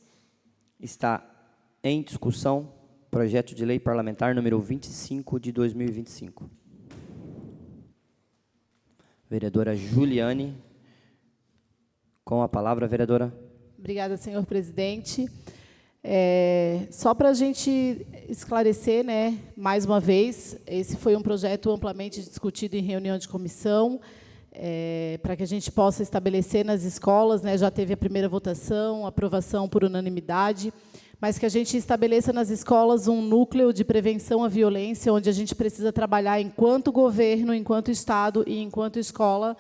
Está em discussão, projeto de lei parlamentar número 25 de 2025. Vereadora Juliane, com a palavra, vereadora. Obrigada, senhor presidente. Só para a gente esclarecer, né, mais uma vez, esse foi um projeto amplamente discutido em reunião de comissão, para que a gente possa estabelecer nas escolas, né, já teve a primeira votação, aprovação por unanimidade, mas que a gente estabeleça nas escolas um núcleo de prevenção à violência, onde a gente precisa trabalhar enquanto governo, enquanto Estado e enquanto escola,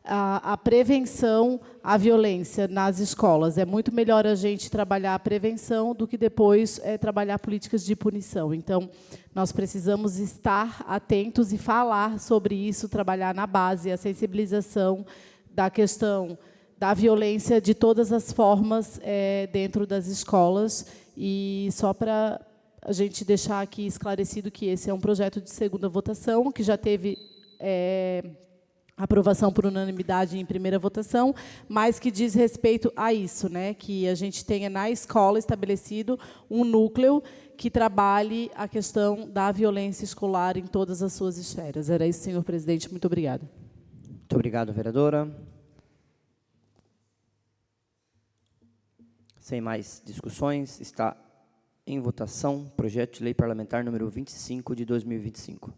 a prevenção à violência nas escolas. É muito melhor a gente trabalhar a prevenção do que depois trabalhar políticas de punição. Então, nós precisamos estar atentos e falar sobre isso, trabalhar na base, a sensibilização da questão da violência de todas as formas dentro das escolas. E só para a gente deixar aqui esclarecido que esse é um projeto de segunda votação, que já teve aprovação por unanimidade em primeira votação, mas que diz respeito a isso, né, que a gente tenha na escola estabelecido um núcleo que trabalhe a questão da violência escolar em todas as suas esferas. Era isso, senhor presidente. Muito obrigada. Muito obrigado, vereadora. Sem mais discussões, está em votação projeto de lei parlamentar número 25 de 2025.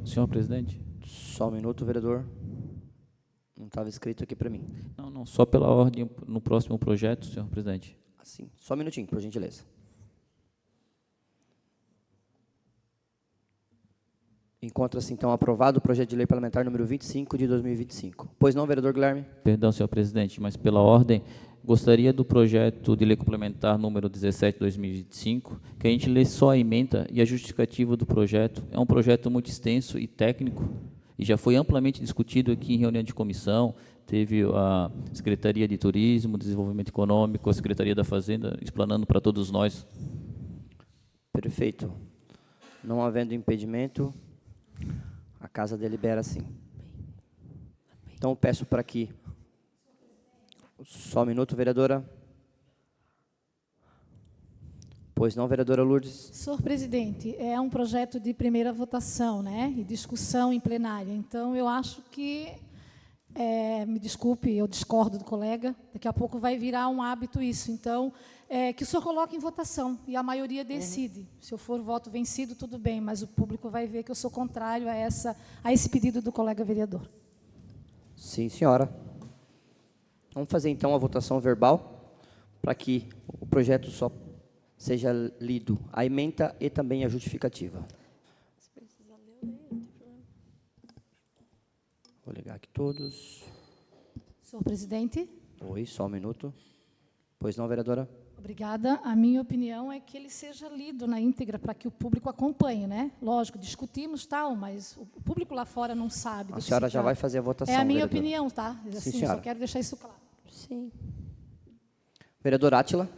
Senhor presidente? Só um minuto, vereador. Não estava escrito aqui para mim. Não, só pela ordem no próximo projeto, senhor presidente. Assim, só um minutinho, por gentileza. Encontra-se, então, aprovado o projeto de lei parlamentar número 25 de 2025. Pois não, vereador Guilherme? Perdão, senhor presidente, mas pela ordem, gostaria do projeto de lei complementar número 17 de 2025, que a gente lê só a ementa e a justificativa do projeto. É um projeto muito extenso e técnico, e já foi amplamente discutido aqui em reunião de comissão. Teve a Secretaria de Turismo, Desenvolvimento Econômico, a Secretaria da Fazenda, explanando para todos nós. Perfeito. Não havendo impedimento, a casa delibera sim. Então, eu peço para que... Só um minuto, vereadora. Pois não, vereadora Lourdes? Senhor presidente, é um projeto de primeira votação, né, e discussão em plenária. Então, eu acho que, me desculpe, eu discordo do colega, daqui a pouco vai virar um hábito isso. Então, que o senhor coloque em votação e a maioria decide. Se eu for voto vencido, tudo bem, mas o público vai ver que eu sou contrário a esse pedido do colega vereador. Sim, senhora. Vamos fazer, então, a votação verbal. para que o projeto só seja lido a ementa e também a justificativa. Vou ligar aqui todos. Senhor presidente. Oi, só um minuto. Pois não, vereadora? Obrigada. A minha opinião é que ele seja lido na íntegra para que o público acompanhe, né? Lógico, discutimos tal, mas o público lá fora não sabe. A senhora já vai fazer a votação, É a minha vereadora. opinião, tá? Sim, Assim, senhora. só quero deixar isso claro. Sim. Vereador Átila?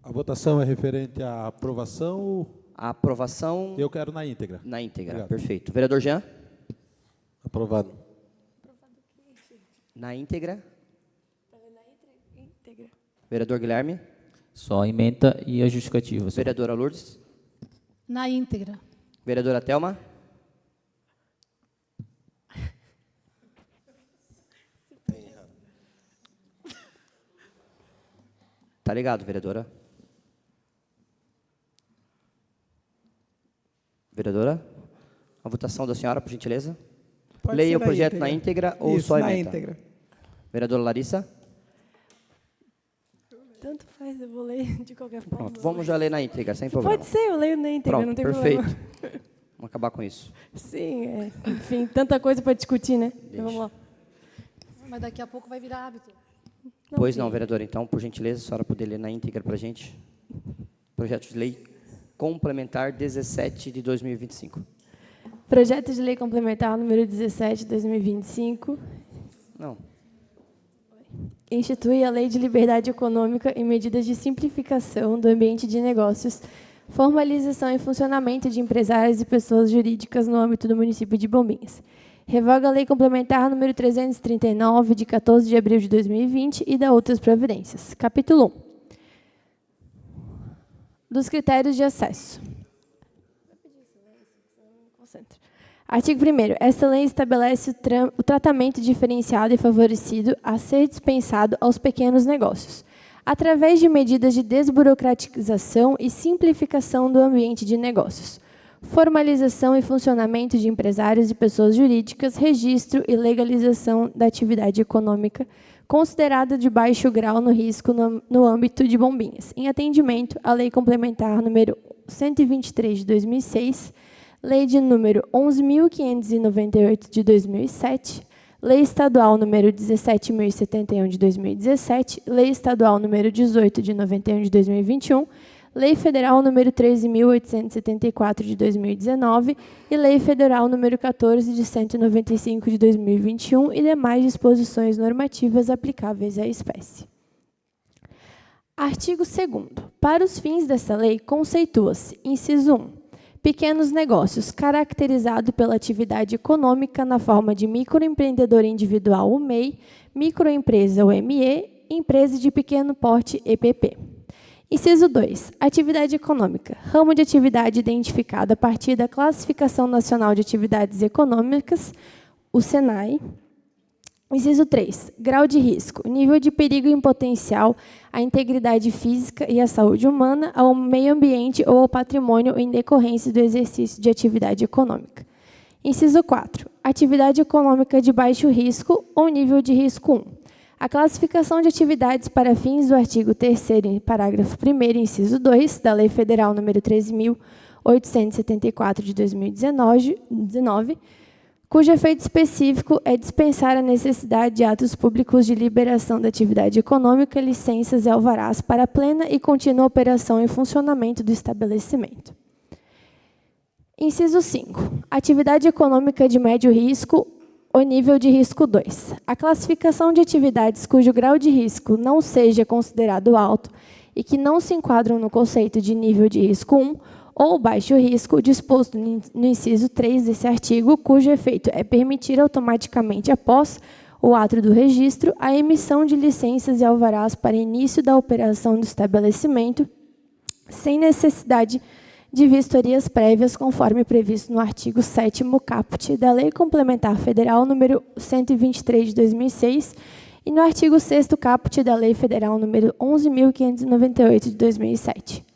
A votação é referente à aprovação? A aprovação... Eu quero na íntegra. Na íntegra, Obrigado. perfeito. Vereador Jean? Aprovado. Na íntegra? Vereador Guilherme? Só a ementa e a justificativa. senhor. Vereadora Lourdes? Na íntegra. Vereadora Thelma? Tá ligado, vereadora? Vereadora? A votação da senhora, por gentileza. Pode Leia ser o na projeto íntegra. na íntegra ou Isso, só a na ementa? íntegra. Vereadora Larissa? Tanto faz, eu vou ler de qualquer forma. Pronto, vamos já ler na íntegra, sem problema. Pode ser, eu leio na íntegra, não Pronto, tem perfeito. problema. Vamos acabar com isso. Sim, enfim, tanta coisa para discutir, né? Então, vamos lá. Mas daqui a pouco vai virar hábito. Pois não, vereadora. Então, por gentileza, a senhora poder ler na íntegra para a gente. Projeto de lei complementar 17 de 2025. Projeto de lei complementar número 17 de 2025. Não. Institui a Lei de Liberdade Econômica e medidas de simplificação do ambiente de negócios, formalização e funcionamento de empresários e pessoas jurídicas no âmbito do município de Bombinhas. Revoga a Lei Complementar número 339, de 14 de abril de 2020, e dá outras providências. Capítulo 1. Dos critérios de acesso. Artigo 1º. Esta lei estabelece o tratamento diferenciado e favorecido a ser dispensado aos pequenos negócios, através de medidas de desburocratização e simplificação do ambiente de negócios, formalização e funcionamento de empresários e pessoas jurídicas, registro e legalização da atividade econômica considerada de baixo grau no risco no âmbito de Bombinhas, em atendimento à Lei Complementar número 123 de 2006, Lei de número 11.598 de 2007, Lei Estadual número 17.071 de 2017, Lei Estadual número 18 de 91 de 2021, Lei Federal número 13.874 de 2019 e Lei Federal número 14 de 195 de 2021 e demais disposições normativas aplicáveis à espécie. Artigo 2º. Para os fins desta lei, conceitua-se, inciso 1, pequenos negócios, caracterizado pela atividade econômica na forma de microempreendedor individual, o MEI, microempresa, o ME, empresa de pequeno porte, EPP. Inciso 2. Atividade econômica, ramo de atividade identificado a partir da Classificação Nacional de Atividades Econômicas, o SENAI. Inciso 3. Grau de risco, nível de perigo em potencial à integridade física e à saúde humana, ao meio ambiente ou ao patrimônio em decorrência do exercício de atividade econômica. Inciso 4. Atividade econômica de baixo risco ou nível de risco 1. A classificação de atividades para fins do artigo 3º, parágrafo 1º, inciso 2, da Lei Federal nº 13.874 de 2019, cujo efeito específico é dispensar a necessidade de atos públicos de liberação da atividade econômica, licenças e alvarás para a plena e contínua operação e funcionamento do estabelecimento. Inciso 5. Atividade econômica de médio risco ou nível de risco 2. A classificação de atividades cujo grau de risco não seja considerado alto e que não se enquadram no conceito de nível de risco 1 ou baixo risco, disposto no inciso 3 desse artigo, cujo efeito é permitir automaticamente, após o ato do registro, a emissão de licenças e alvarás para início da operação do estabelecimento, sem necessidade de vistorias prévias, conforme previsto no artigo 7º caput da Lei Complementar Federal número 123 de 2006 e no artigo 6º caput da Lei Federal número 11.598 de 2007.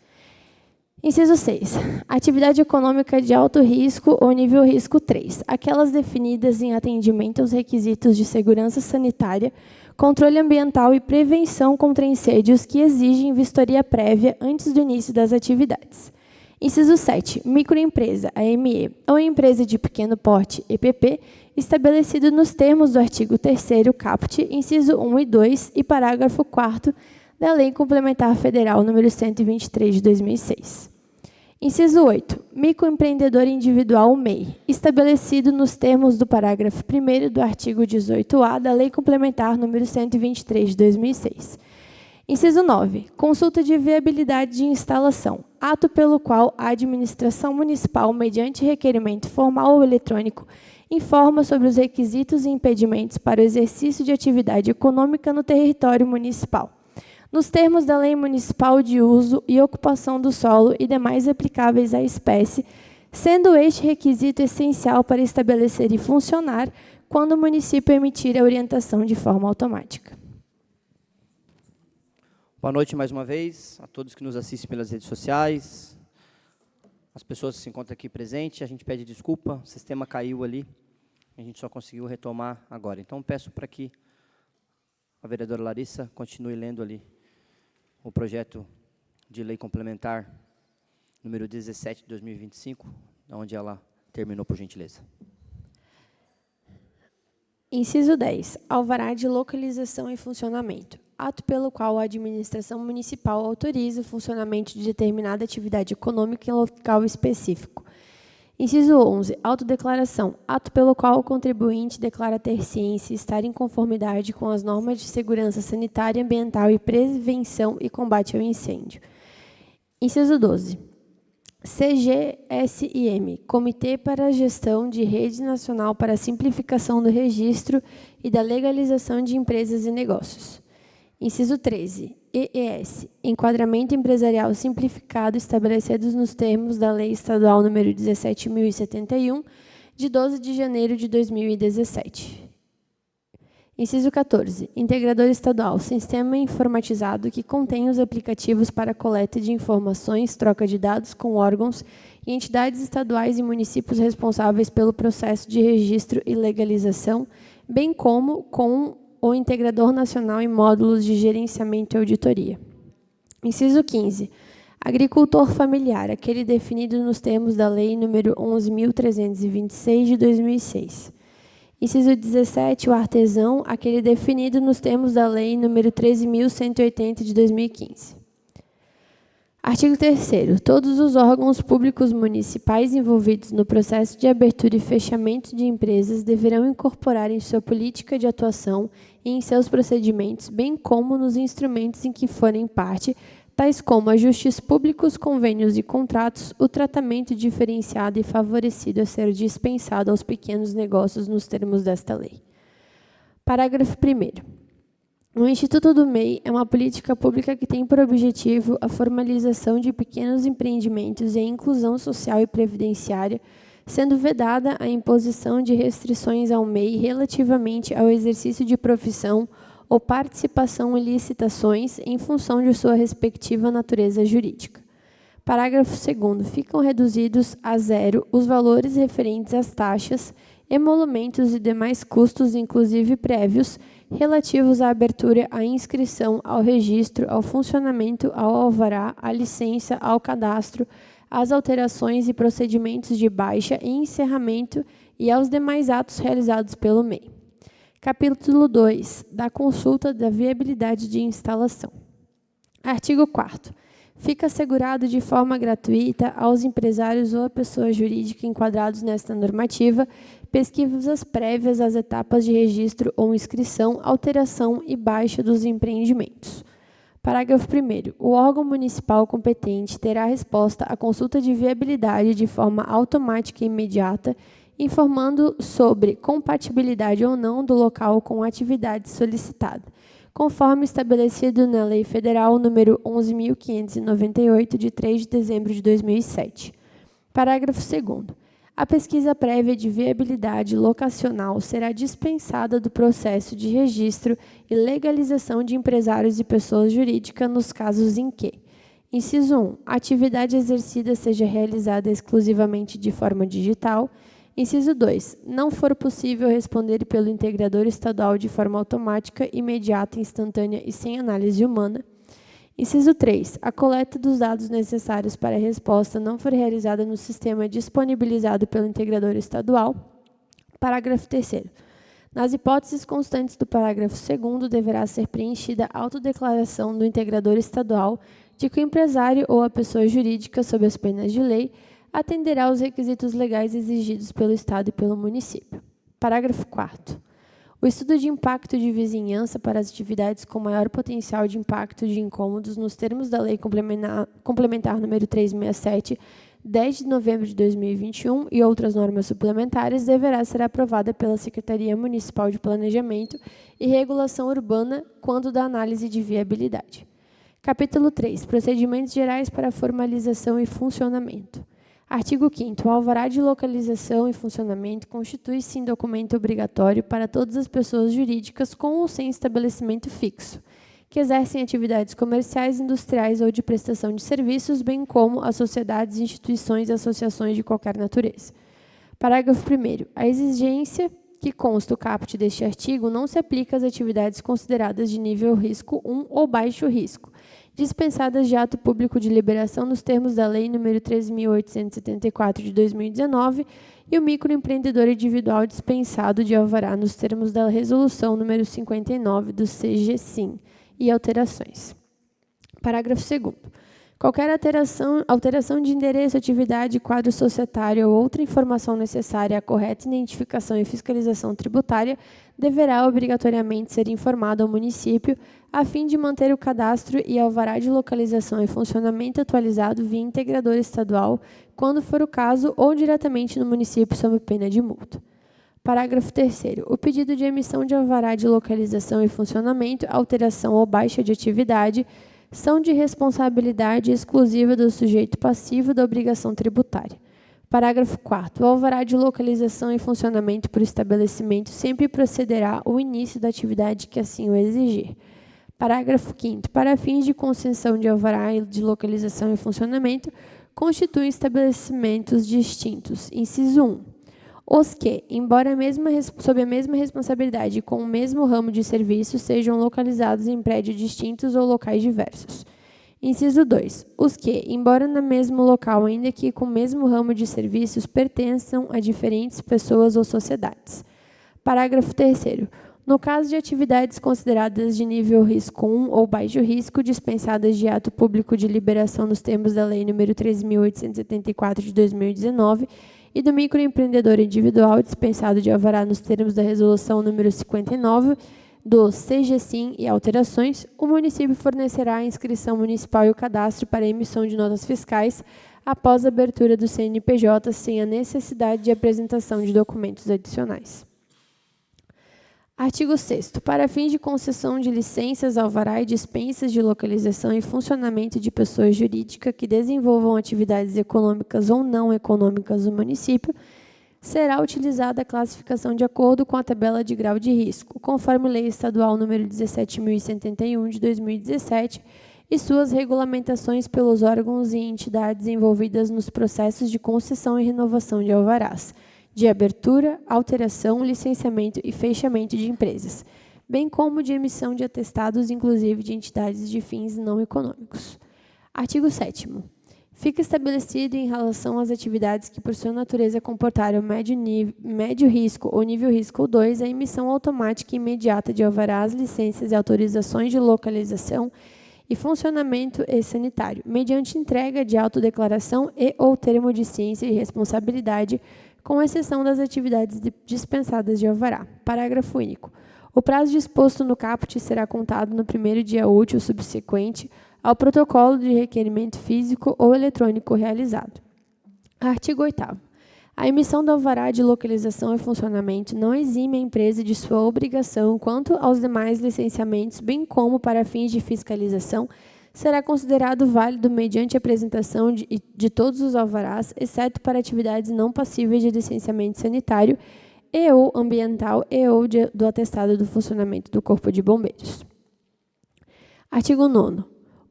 Inciso 6. Atividade econômica de alto risco ou nível risco 3. Aquelas definidas em atendimento aos requisitos de segurança sanitária, controle ambiental e prevenção contra incêndios que exigem vistoria prévia antes do início das atividades. Inciso 7. Microempresa, AME, ou empresa de pequeno porte, EPP, estabelecido nos termos do artigo 3º caput, inciso 1 e 2 e parágrafo 4º da Lei Complementar Federal nº 123 de 2006. Inciso 8. Microempreendedor individual, MEI, estabelecido nos termos do parágrafo 1º do artigo 18A da Lei Complementar nº 123 de 2006. Inciso 9. Consulta de viabilidade de instalação, ato pelo qual a administração municipal, mediante requerimento formal ou eletrônico, informa sobre os requisitos e impedimentos para o exercício de atividade econômica no território municipal, nos termos da Lei Municipal de Uso e Ocupação do Solo e demais aplicáveis à espécie, sendo este requisito essencial para estabelecer e funcionar quando o município emitir a orientação de forma automática. Boa noite mais uma vez a todos que nos assistem pelas redes sociais, as pessoas que se encontram aqui presentes. A gente pede desculpa, o sistema caiu ali, a gente só conseguiu retomar agora. Então, peço para que a vereadora Larissa continue lendo ali o projeto de lei complementar número 17 de 2025, onde ela terminou, por gentileza. Inciso 10. Alvará de localização e funcionamento. Ato pelo qual a administração municipal autoriza o funcionamento de determinada atividade econômica em local específico. Inciso 11. Autodeclaração. Ato pelo qual o contribuinte declara ter ciência e estar em conformidade com as normas de segurança sanitária, ambiental e prevenção e combate ao incêndio. Inciso 12. CGSIM, Comitê para a Gestão de Rede Nacional para a Simplificação do Registro e da Legalização de Empresas e Negócios. Inciso 13. EES, Enquadramento Empresarial Simplificado, estabelecidos nos termos da Lei Estadual nº 17.071, de 12 de janeiro de 2017. Inciso 14. Integrador estadual, sistema informatizado que contém os aplicativos para coleta de informações, troca de dados com órgãos e entidades estaduais e municípios responsáveis pelo processo de registro e legalização, bem como com o Integrador Nacional em Módulos de Gerenciamento e Auditoria. Inciso 15. Agricultor familiar, aquele definido nos termos da Lei nº 11.326, de 2006. Inciso 17. O artesão, aquele definido nos termos da Lei nº 13.180, de 2015. Artigo 3º. Todos os órgãos públicos municipais envolvidos no processo de abertura e fechamento de empresas deverão incorporar em sua política de atuação e em seus procedimentos, bem como nos instrumentos em que forem parte, tais como ajustes públicos, convênios e contratos, o tratamento diferenciado e favorecido a ser dispensado aos pequenos negócios nos termos desta lei. Parágrafo 1º. O Instituto do MEI é uma política pública que tem por objetivo a formalização de pequenos empreendimentos e a inclusão social e previdenciária, sendo vedada a imposição de restrições ao MEI relativamente ao exercício de profissão ou participação em licitações em função de sua respectiva natureza jurídica. Parágrafo 2º. Ficam reduzidos a zero os valores referentes às taxas, emolumentos e demais custos, inclusive prévios, relativos à abertura, à inscrição, ao registro, ao funcionamento, ao alvará, à licença, ao cadastro, às alterações e procedimentos de baixa e encerramento e aos demais atos realizados pelo MEI. Capítulo 2. Da consulta da viabilidade de instalação. Artigo 4º. Fica assegurado de forma gratuita aos empresários ou à pessoa jurídica enquadrados nesta normativa pesquisas prévias às etapas de registro ou inscrição, alteração e baixa dos empreendimentos. Parágrafo 1º. O órgão municipal competente terá resposta à consulta de viabilidade de forma automática e imediata, informando sobre compatibilidade ou não do local com a atividade solicitada, conforme estabelecido na Lei Federal nº 11.598, de 3 de dezembro de 2007. Parágrafo 2º. A pesquisa prévia de viabilidade locacional será dispensada do processo de registro e legalização de empresários e pessoas jurídicas nos casos em que: inciso 1. A atividade exercida seja realizada exclusivamente de forma digital. Inciso 2. Não for possível responder pelo integrador estadual de forma automática, imediata, instantânea e sem análise humana. Inciso 3. A coleta dos dados necessários para a resposta não for realizada no sistema disponibilizado pelo integrador estadual. Parágrafo 3º. Nas hipóteses constantes do parágrafo 2º, deverá ser preenchida a autodeclaração do integrador estadual de que o empresário ou a pessoa jurídica, sob as penas de lei, atenderá aos requisitos legais exigidos pelo Estado e pelo município. Parágrafo 4º. O estudo de impacto de vizinhança para as atividades com maior potencial de impacto de incômodos nos termos da Lei Complementar número 367, 10 de novembro de 2021 e outras normas suplementares deverá ser aprovada pela Secretaria Municipal de Planejamento e Regulação Urbana quando da análise de viabilidade. Capítulo 3. Procedimentos gerais para formalização e funcionamento. Artigo 5º. O alvará de localização e funcionamento constitui-se em documento obrigatório para todas as pessoas jurídicas com ou sem estabelecimento fixo, que exercem atividades comerciais, industriais ou de prestação de serviços, bem como as sociedades, instituições e associações de qualquer natureza. Parágrafo 1º. A exigência que consta o caput deste artigo não se aplica às atividades consideradas de nível risco 1 ou baixo risco, dispensadas de ato público de liberação nos termos da Lei nº 13.874 de 2019 e o microempreendedor individual dispensado de alvará nos termos da Resolução nº 59 do CGSIM e alterações. Parágrafo 2º. Qualquer alteração de endereço, atividade, quadro societário ou outra informação necessária à correta identificação e fiscalização tributária deverá obrigatoriamente ser informado ao município, a fim de manter o cadastro e alvará de localização e funcionamento atualizado via integrador estadual, quando for o caso, ou diretamente no município sob pena de multa. Parágrafo 3º. O pedido de emissão de alvará de localização e funcionamento, alteração ou baixa de atividade, são de responsabilidade exclusiva do sujeito passivo da obrigação tributária. Parágrafo 4º. O alvará de localização e funcionamento por estabelecimento sempre procederá ao início da atividade que assim o exigir. Parágrafo 5º. Para fins de concessão de alvará de localização e funcionamento, constituem estabelecimentos distintos. Inciso 1. Os que, embora sob a mesma responsabilidade e com o mesmo ramo de serviço, sejam localizados em prédios distintos ou locais diversos. Inciso 2. Os que, embora no mesmo local, ainda que com o mesmo ramo de serviços, pertençam a diferentes pessoas ou sociedades. Parágrafo 3º. No caso de atividades consideradas de nível risco 1 ou baixo risco, dispensadas de ato público de liberação nos termos da Lei nº 13.874 de 2019, e do microempreendedor individual dispensado de alvará nos termos da Resolução nº 59 do CGSIM e alterações, o município fornecerá a inscrição municipal e o cadastro para a emissão de notas fiscais após a abertura do CNPJ, sem a necessidade de apresentação de documentos adicionais. Artigo 6º. Para fins de concessão de licenças, alvará e dispensas de localização e funcionamento de pessoa jurídica que desenvolvam atividades econômicas ou não econômicas no município, será utilizada a classificação de acordo com a tabela de grau de risco, conforme Lei Estadual nº 17.071 de 2017 e suas regulamentações pelos órgãos e entidades envolvidas nos processos de concessão e renovação de alvarás, de abertura, alteração, licenciamento e fechamento de empresas, bem como de emissão de atestados, inclusive de entidades de fins não econômicos. Artigo 7º. Fica estabelecido em relação às atividades que, por sua natureza, comportarem médio risco ou nível risco 2, a emissão automática e imediata de alvarás, licenças e autorizações de localização e funcionamento sanitário, mediante entrega de autodeclaração e ou termo de ciência e responsabilidade, com exceção das atividades dispensadas de alvará. Parágrafo único. O prazo disposto no caput será contado no primeiro dia útil subsequente ao protocolo de requerimento físico ou eletrônico realizado. Artigo 8º. A emissão do alvará de localização e funcionamento não exime a empresa de sua obrigação quanto aos demais licenciamentos, bem como para fins de fiscalização, será considerado válido mediante a apresentação de todos os alvarás, exceto para atividades não passíveis de licenciamento sanitário e ou ambiental e ou do atestado do funcionamento do Corpo de Bombeiros. Artigo 9º.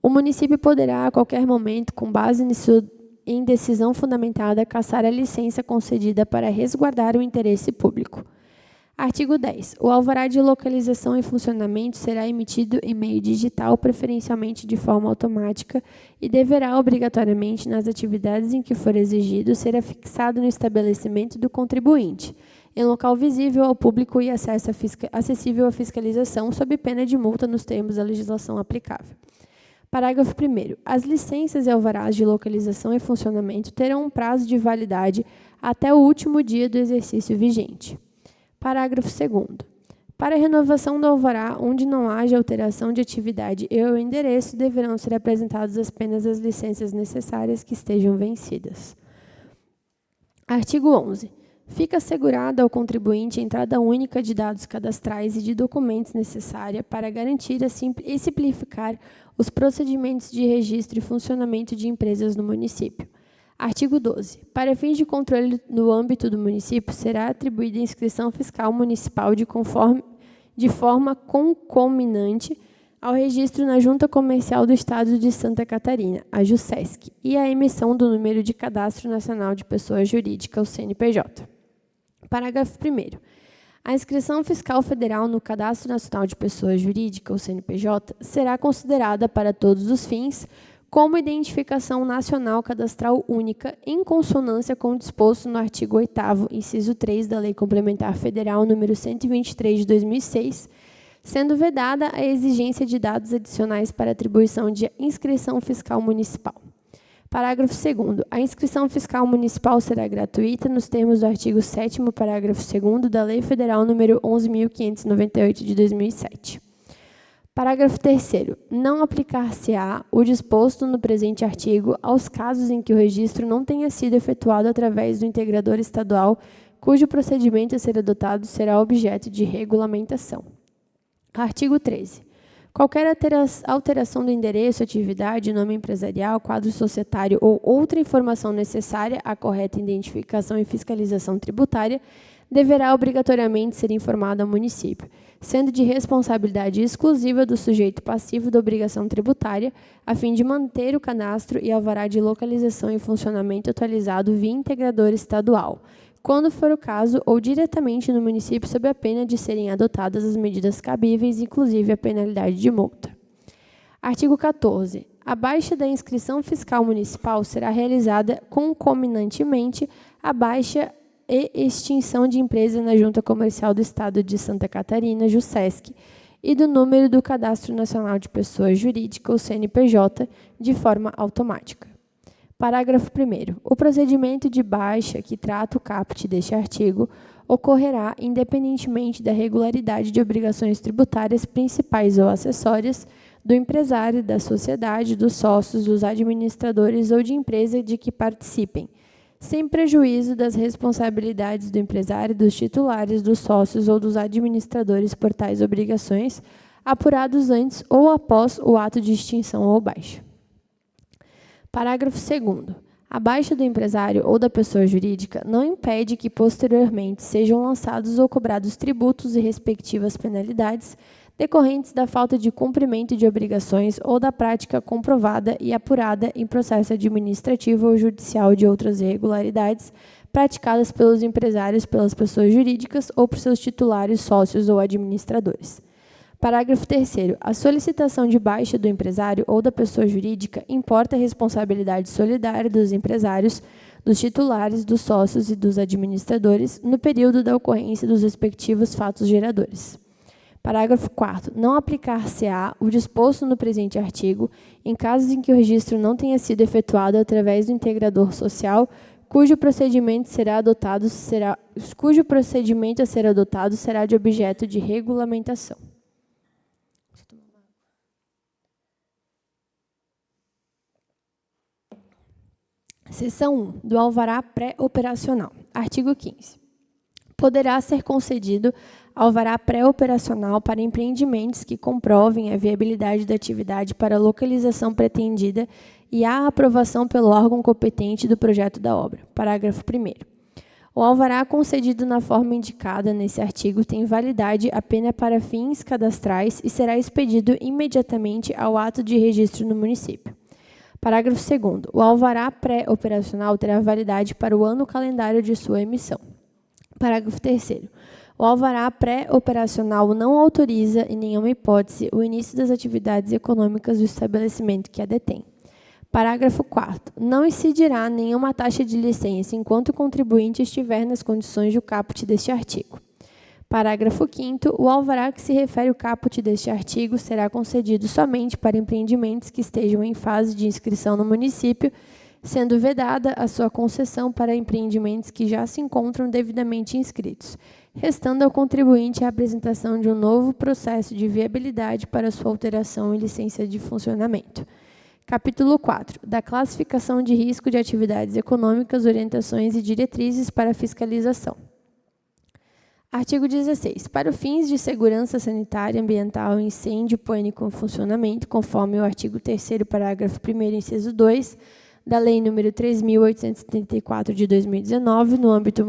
O município poderá, a qualquer momento, com base em decisão fundamentada, cassar a licença concedida para resguardar o interesse público. Artigo 10. O alvará de localização e funcionamento será emitido em meio digital, preferencialmente de forma automática, e deverá, obrigatoriamente, nas atividades em que for exigido, ser afixado no estabelecimento do contribuinte, em local visível ao público e acessível à fiscalização, sob pena de multa nos termos da legislação aplicável. Parágrafo 1º. As licenças e alvarás de localização e funcionamento terão um prazo de validade até o último dia do exercício vigente. Parágrafo 2º. Para a renovação do alvará, onde não haja alteração de atividade e ou endereço, deverão ser apresentadas apenas as licenças necessárias que estejam vencidas. Artigo 11. Fica assegurada ao contribuinte a entrada única de dados cadastrais e de documentos necessária para garantir e simplificar os procedimentos de registro e funcionamento de empresas no município. Artigo 12. Para fins de controle no âmbito do município, será atribuída a inscrição fiscal municipal de forma concomitante ao registro na Junta Comercial do Estado de Santa Catarina, a JUSESC, e a emissão do número de Cadastro Nacional de Pessoa Jurídica, o CNPJ. Parágrafo 1º. A inscrição fiscal federal no Cadastro Nacional de Pessoa Jurídica, o CNPJ, será considerada para todos os fins como identificação nacional cadastral única, em consonância com o disposto no artigo 8º, inciso 3 da Lei Complementar Federal número 123 de 2006, sendo vedada a exigência de dados adicionais para atribuição de inscrição fiscal municipal. Parágrafo 2º. A inscrição fiscal municipal será gratuita nos termos do artigo 7º, parágrafo 2º da Lei Federal número 11.598 de 2007. Parágrafo 3º. Não aplicar-se-á o disposto no presente artigo aos casos em que o registro não tenha sido efetuado através do integrador estadual, cujo procedimento a ser adotado será objeto de regulamentação. Artigo 13. Qualquer alteração do endereço, atividade, nome empresarial, quadro societário ou outra informação necessária à correta identificação e fiscalização tributária deverá obrigatoriamente ser informado ao município, sendo de responsabilidade exclusiva do sujeito passivo da obrigação tributária, a fim de manter o cadastro e alvará de localização e funcionamento atualizado via integrador estadual, quando for o caso, ou diretamente no município, sob a pena de serem adotadas as medidas cabíveis, inclusive a penalidade de multa. Artigo 14. A baixa da inscrição fiscal municipal será realizada concomitantemente à baixa e extinção de empresa na Junta Comercial do Estado de Santa Catarina, JUSESC, e do número do Cadastro Nacional de Pessoa Jurídica, o CNPJ, de forma automática. Parágrafo 1º. O procedimento de baixa que trata o caput deste artigo ocorrerá independentemente da regularidade de obrigações tributárias principais ou acessórias do empresário, da sociedade, dos sócios, dos administradores ou de empresa de que participem, sem prejuízo das responsabilidades do empresário, dos titulares, dos sócios ou dos administradores por tais obrigações, apurados antes ou após o ato de extinção ou baixa. Parágrafo 2º. A baixa do empresário ou da pessoa jurídica não impede que, posteriormente, sejam lançados ou cobrados tributos e respectivas penalidades decorrentes da falta de cumprimento de obrigações ou da prática comprovada e apurada em processo administrativo ou judicial de outras irregularidades praticadas pelos empresários, pelas pessoas jurídicas ou por seus titulares, sócios ou administradores. Parágrafo 3º. A solicitação de baixa do empresário ou da pessoa jurídica importa a responsabilidade solidária dos empresários, dos titulares, dos sócios e dos administradores no período da ocorrência dos respectivos fatos geradores. Parágrafo 4º. Não aplicar-se-á o disposto no presente artigo em casos em que o registro não tenha sido efetuado através do integrador social, cujo procedimento a ser adotado será de objeto de regulamentação. Seção 1. Do alvará pré-operacional. Artigo 15. Poderá ser concedido alvará pré-operacional para empreendimentos que comprovem a viabilidade da atividade para a localização pretendida e a aprovação pelo órgão competente do projeto da obra. Parágrafo 1º. O alvará concedido na forma indicada nesse artigo tem validade apenas para fins cadastrais e será expedido imediatamente ao ato de registro no município. Parágrafo 2º. O alvará pré-operacional terá validade para o ano calendário de sua emissão. Parágrafo 3º. O alvará pré-operacional não autoriza, em nenhuma hipótese, o início das atividades econômicas do estabelecimento que a detém. Parágrafo 4º. Não incidirá nenhuma taxa de licença enquanto o contribuinte estiver nas condições do caput deste artigo. Parágrafo 5º. O alvará que se refere ao caput deste artigo será concedido somente para empreendimentos que estejam em fase de inscrição no município, sendo vedada a sua concessão para empreendimentos que já se encontram devidamente inscritos, restando ao contribuinte a apresentação de um novo processo de viabilidade para sua alteração e licença de funcionamento. Capítulo 4. Da classificação de risco de atividades econômicas, orientações e diretrizes para fiscalização. Artigo 16. Para fins de segurança sanitária, ambiental, incêndio, pânico e funcionamento, conforme o artigo 3º, parágrafo 1º, inciso 2, da Lei nº 3.874, de 2019, no âmbito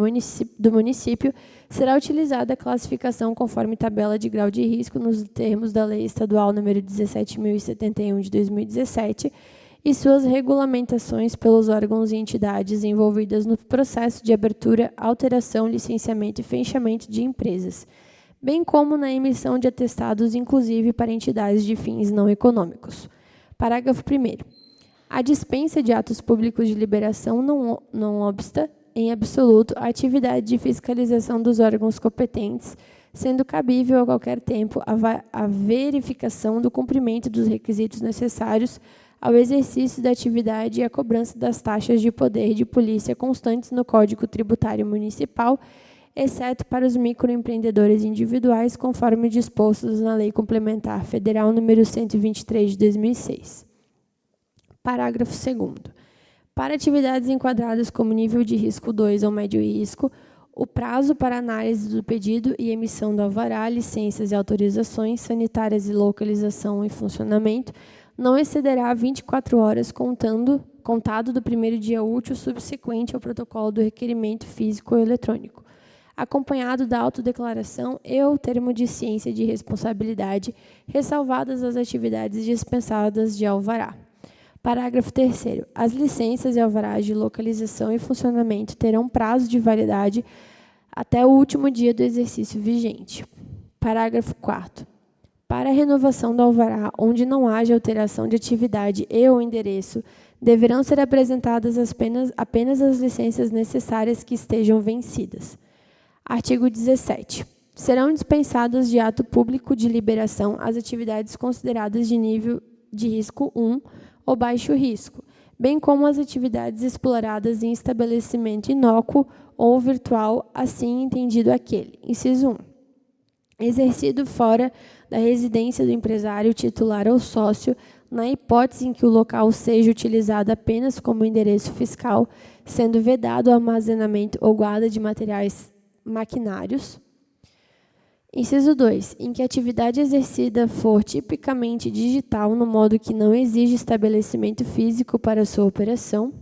do município, será utilizada a classificação conforme tabela de grau de risco nos termos da Lei Estadual nº 17.071, de 2017, e suas regulamentações pelos órgãos e entidades envolvidas no processo de abertura, alteração, licenciamento e fechamento de empresas, bem como na emissão de atestados, inclusive para entidades de fins não econômicos. Parágrafo 1º. A dispensa de atos públicos de liberação não obsta, em absoluto, a atividade de fiscalização dos órgãos competentes, sendo cabível a qualquer tempo a verificação do cumprimento dos requisitos necessários ao exercício da atividade e a cobrança das taxas de poder de polícia constantes no Código Tributário Municipal, exceto para os microempreendedores individuais, conforme dispostos na Lei Complementar Federal nº 123, de 2006. Parágrafo 2º. Para atividades enquadradas como nível de risco 2 ou médio risco, o prazo para análise do pedido e emissão do alvará, licenças e autorizações sanitárias e localização e funcionamento não excederá 24 horas contado do primeiro dia útil subsequente ao protocolo do requerimento físico ou eletrônico, acompanhado da autodeclaração e ou termo de ciência de responsabilidade, ressalvadas as atividades dispensadas de alvará. Parágrafo 3º. As licenças e alvarás de localização e funcionamento terão prazo de validade até o último dia do exercício vigente. Parágrafo 4º. Para a renovação do alvará, onde não haja alteração de atividade e ou endereço, deverão ser apresentadas apenas as licenças necessárias que estejam vencidas. Artigo 17. Serão dispensadas de ato público de liberação as atividades consideradas de nível de risco 1 ou baixo risco, bem como as atividades exploradas em estabelecimento inócuo ou virtual, assim entendido aquele. Inciso 1. Exercido fora da residência do empresário titular ou sócio, na hipótese em que o local seja utilizado apenas como endereço fiscal, sendo vedado o armazenamento ou guarda de materiais maquinários. Inciso 2. Em que a atividade exercida for tipicamente digital, no modo que não exige estabelecimento físico para sua operação.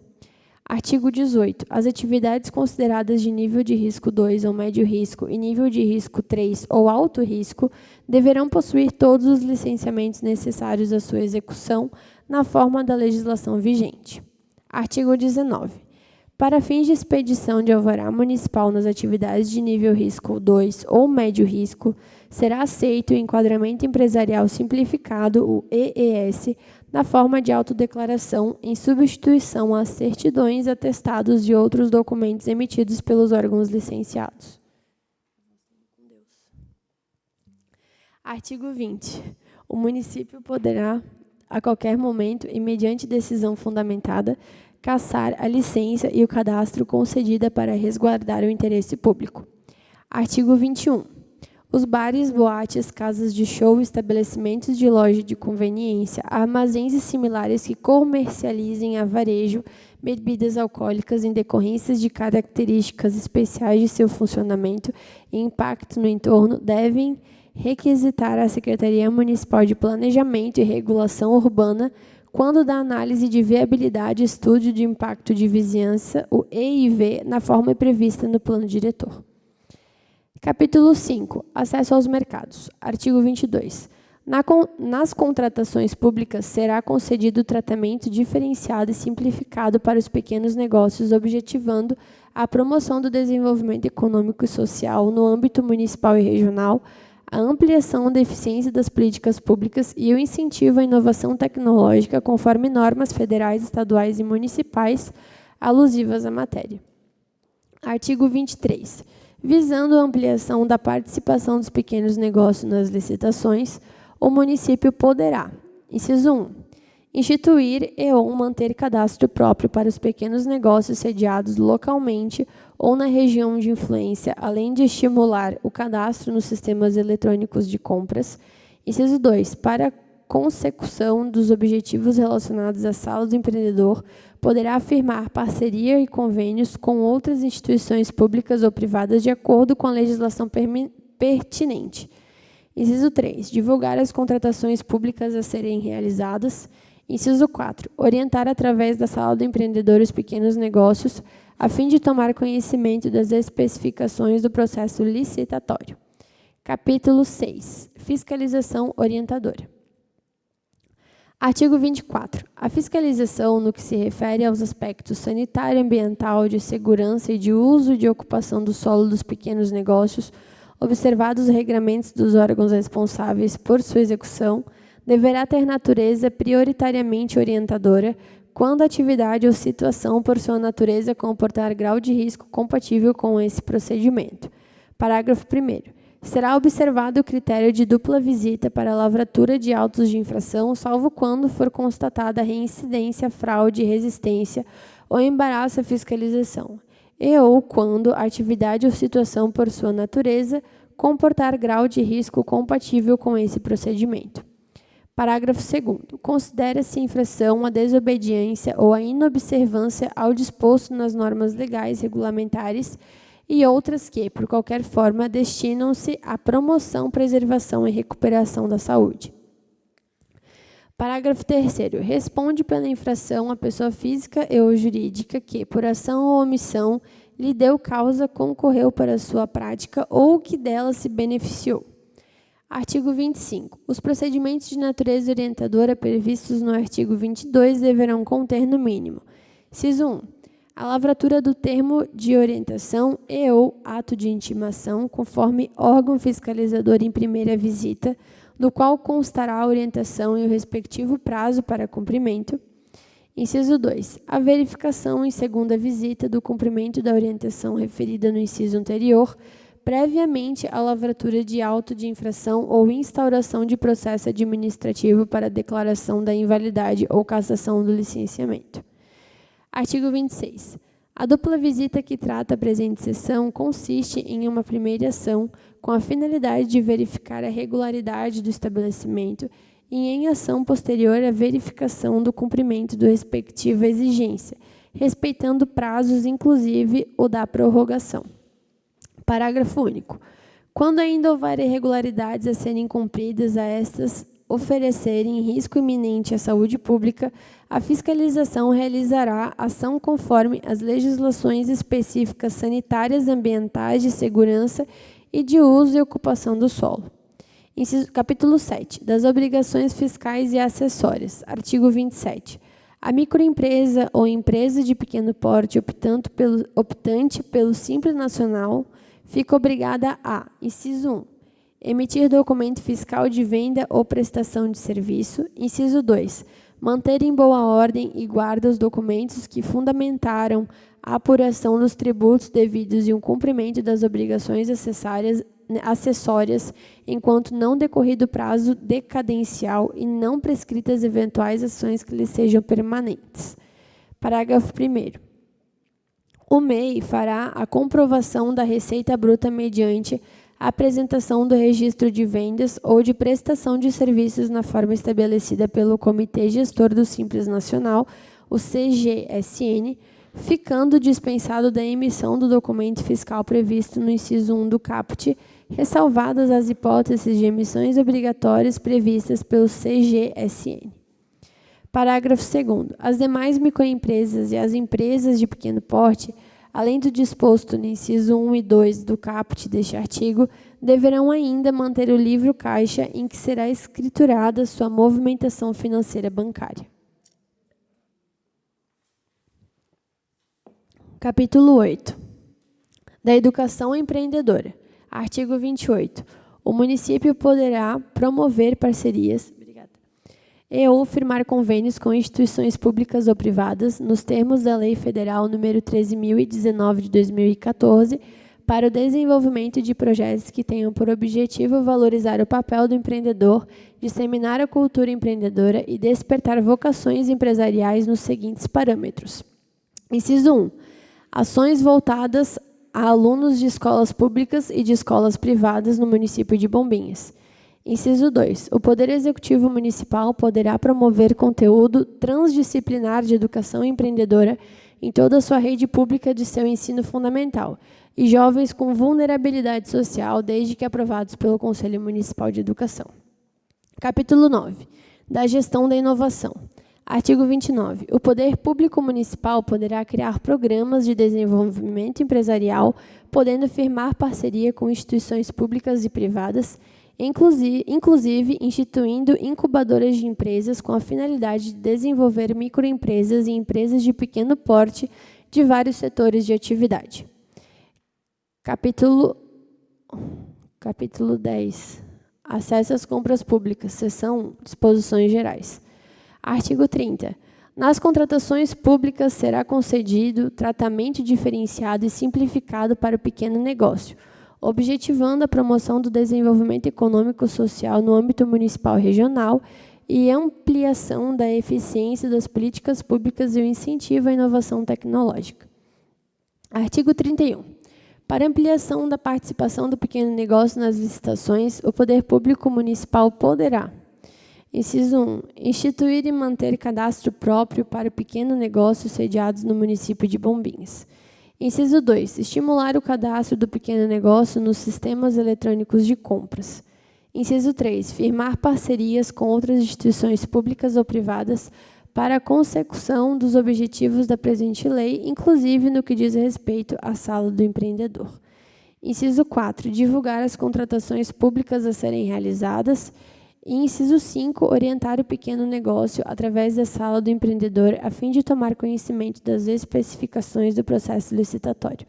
Artigo 18. As atividades consideradas de nível de risco 2 ou médio risco e nível de risco 3 ou alto risco deverão possuir todos os licenciamentos necessários à sua execução na forma da legislação vigente. Artigo 19. Para fins de expedição de alvará municipal nas atividades de nível risco 2 ou médio risco, será aceito o enquadramento empresarial simplificado, o EES, na forma de autodeclaração, em substituição às certidões, atestados e outros documentos emitidos pelos órgãos licenciados. Artigo 20. O município poderá, a qualquer momento e mediante decisão fundamentada, cassar a licença e o cadastro concedida para resguardar o interesse público. Artigo 21. Os bares, boates, casas de show, estabelecimentos de loja de conveniência, armazéns e similares que comercializem a varejo bebidas alcoólicas em decorrências de características especiais de seu funcionamento e impacto no entorno devem requisitar à Secretaria Municipal de Planejamento e Regulação Urbana, quando da análise de viabilidade e estúdio de impacto de vizinhança, o EIV, na forma prevista no plano diretor. Capítulo 5. Acesso aos mercados. Artigo 22. Nas contratações públicas, será concedido tratamento diferenciado e simplificado para os pequenos negócios, objetivando a promoção do desenvolvimento econômico e social no âmbito municipal e regional, a ampliação da eficiência das políticas públicas e o incentivo à inovação tecnológica conforme normas federais, estaduais e municipais alusivas à matéria. Artigo 23. Visando a ampliação da participação dos pequenos negócios nas licitações, o município poderá, inciso 1, instituir e/ou manter cadastro próprio para os pequenos negócios sediados localmente ou na região de influência, além de estimular o cadastro nos sistemas eletrônicos de compras. Inciso 2, para a consecução dos objetivos relacionados à sala do empreendedor, poderá firmar parceria e convênios com outras instituições públicas ou privadas de acordo com a legislação pertinente. Inciso 3, divulgar as contratações públicas a serem realizadas. Inciso 4, orientar através da sala do empreendedor os pequenos negócios, a fim de tomar conhecimento das especificações do processo licitatório. Capítulo 6, fiscalização orientadora. Artigo 24. A fiscalização, no que se refere aos aspectos sanitário, ambiental, de segurança e de uso e de ocupação do solo dos pequenos negócios, observados os regramentos dos órgãos responsáveis por sua execução, deverá ter natureza prioritariamente orientadora quando a atividade ou situação, por sua natureza, comportar grau de risco compatível com esse procedimento. Parágrafo 1º. Será observado o critério de dupla visita para a lavratura de autos de infração, salvo quando for constatada reincidência, fraude, resistência ou embaraço à fiscalização, e ou quando a atividade ou situação, por sua natureza, comportar grau de risco compatível com esse procedimento. Parágrafo 2º. Considera-se infração a desobediência ou a inobservância ao disposto nas normas legais, regulamentares e outras que, por qualquer forma, destinam-se à promoção, preservação e recuperação da saúde. Parágrafo 3º. Responde pela infração a pessoa física e ou jurídica que, por ação ou omissão, lhe deu causa, concorreu para sua prática ou que dela se beneficiou. Artigo 25. Os procedimentos de natureza orientadora previstos no artigo 22 deverão conter, no mínimo, inciso 1, a lavratura do termo de orientação e ou ato de intimação, conforme órgão fiscalizador em primeira visita, do qual constará a orientação e o respectivo prazo para cumprimento. Inciso 2. A verificação em segunda visita do cumprimento da orientação referida no inciso anterior, previamente à lavratura de auto de infração ou instauração de processo administrativo para declaração da invalidade ou cassação do licenciamento. Artigo 26. A dupla visita que trata a presente seção consiste em uma primeira ação com a finalidade de verificar a regularidade do estabelecimento e em ação posterior a verificação do cumprimento da respectiva exigência, respeitando prazos, inclusive o da prorrogação. Parágrafo único. Quando ainda houver irregularidades a serem cumpridas, a estas oferecerem risco iminente à saúde pública, a fiscalização realizará ação conforme as legislações específicas sanitárias, ambientais, de segurança e de uso e ocupação do solo. Capítulo 7. Das obrigações fiscais e acessórias. Artigo 27. A microempresa ou empresa de pequeno porte optante pelo Simples Nacional fica obrigada a, inciso 1, emitir documento fiscal de venda ou prestação de serviço. Inciso 2, manter em boa ordem e guarda os documentos que fundamentaram a apuração dos tributos devidos e o cumprimento das obrigações acessórias, enquanto não decorrido o prazo decadencial e não prescritas eventuais ações que lhe sejam permanentes. Parágrafo 1º. O MEI fará a comprovação da receita bruta mediante a apresentação do registro de vendas ou de prestação de serviços na forma estabelecida pelo Comitê Gestor do Simples Nacional, o CGSN, ficando dispensado da emissão do documento fiscal previsto no inciso 1 do caput, ressalvadas as hipóteses de emissões obrigatórias previstas pelo CGSN. Parágrafo 2º. As demais microempresas e as empresas de pequeno porte, além do disposto no inciso 1 e 2 do caput deste artigo, deverão ainda manter o livro caixa em que será escriturada sua movimentação financeira bancária. Capítulo 8. Da educação empreendedora. Artigo 28. O município poderá promover parcerias ou firmar convênios com instituições públicas ou privadas, nos termos da Lei Federal nº 13.019 de 2014, para o desenvolvimento de projetos que tenham por objetivo valorizar o papel do empreendedor, disseminar a cultura empreendedora e despertar vocações empresariais nos seguintes parâmetros. Inciso 1. Ações voltadas a alunos de escolas públicas e de escolas privadas no município de Bombinhas. Inciso 2. O Poder Executivo Municipal poderá promover conteúdo transdisciplinar de educação empreendedora em toda a sua rede pública de seu ensino fundamental e jovens com vulnerabilidade social, desde que aprovados pelo Conselho Municipal de Educação. Capítulo 9. Da gestão da inovação. Artigo 29. O Poder Público Municipal poderá criar programas de desenvolvimento empresarial, podendo firmar parceria com instituições públicas e privadas, inclusive instituindo incubadoras de empresas com a finalidade de desenvolver microempresas e empresas de pequeno porte de vários setores de atividade. Capítulo 10. Acesso às compras públicas. Seção 1. Disposições gerais. Artigo 30. Nas contratações públicas será concedido tratamento diferenciado e simplificado para o pequeno negócio, objetivando a promoção do desenvolvimento econômico e social no âmbito municipal e regional e ampliação da eficiência das políticas públicas e o incentivo à inovação tecnológica. Artigo 31. Para ampliação da participação do pequeno negócio nas licitações, o Poder Público Municipal poderá: inciso 1. Instituir e manter cadastro próprio para o pequeno negócio sediados no município de Bombinhas. Inciso 2. Estimular o cadastro do pequeno negócio nos sistemas eletrônicos de compras. Inciso 3. Firmar parcerias com outras instituições públicas ou privadas para a consecução dos objetivos da presente lei, inclusive no que diz respeito à sala do empreendedor. Inciso 4. Divulgar as contratações públicas a serem realizadas. E, inciso 5, orientar o pequeno negócio através da sala do empreendedor a fim de tomar conhecimento das especificações do processo licitatório.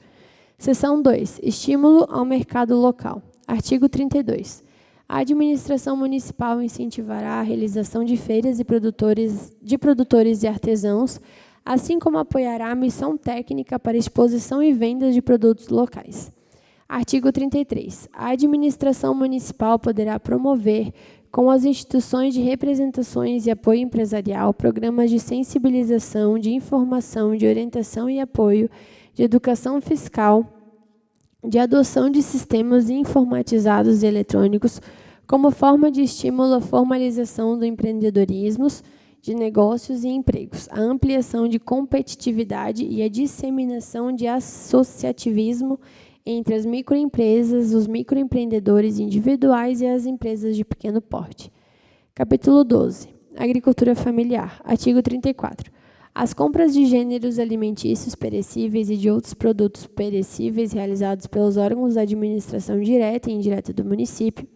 Seção 2. Estímulo ao mercado local. Artigo 32. A administração municipal incentivará a realização de feiras de produtores e artesãos, assim como apoiará a missão técnica para exposição e venda de produtos locais. Artigo 33. A administração municipal poderá promover, com as instituições de representações e apoio empresarial, programas de sensibilização, de informação, de orientação e apoio, de educação fiscal, de adoção de sistemas informatizados e eletrônicos, como forma de estímulo à formalização do empreendedorismo, de negócios e empregos, a ampliação de competitividade e a disseminação de associativismo entre as microempresas, os microempreendedores individuais e as empresas de pequeno porte. Capítulo 12. Agricultura familiar. Artigo 34. As compras de gêneros alimentícios perecíveis e de outros produtos perecíveis realizados pelos órgãos da administração direta e indireta do município,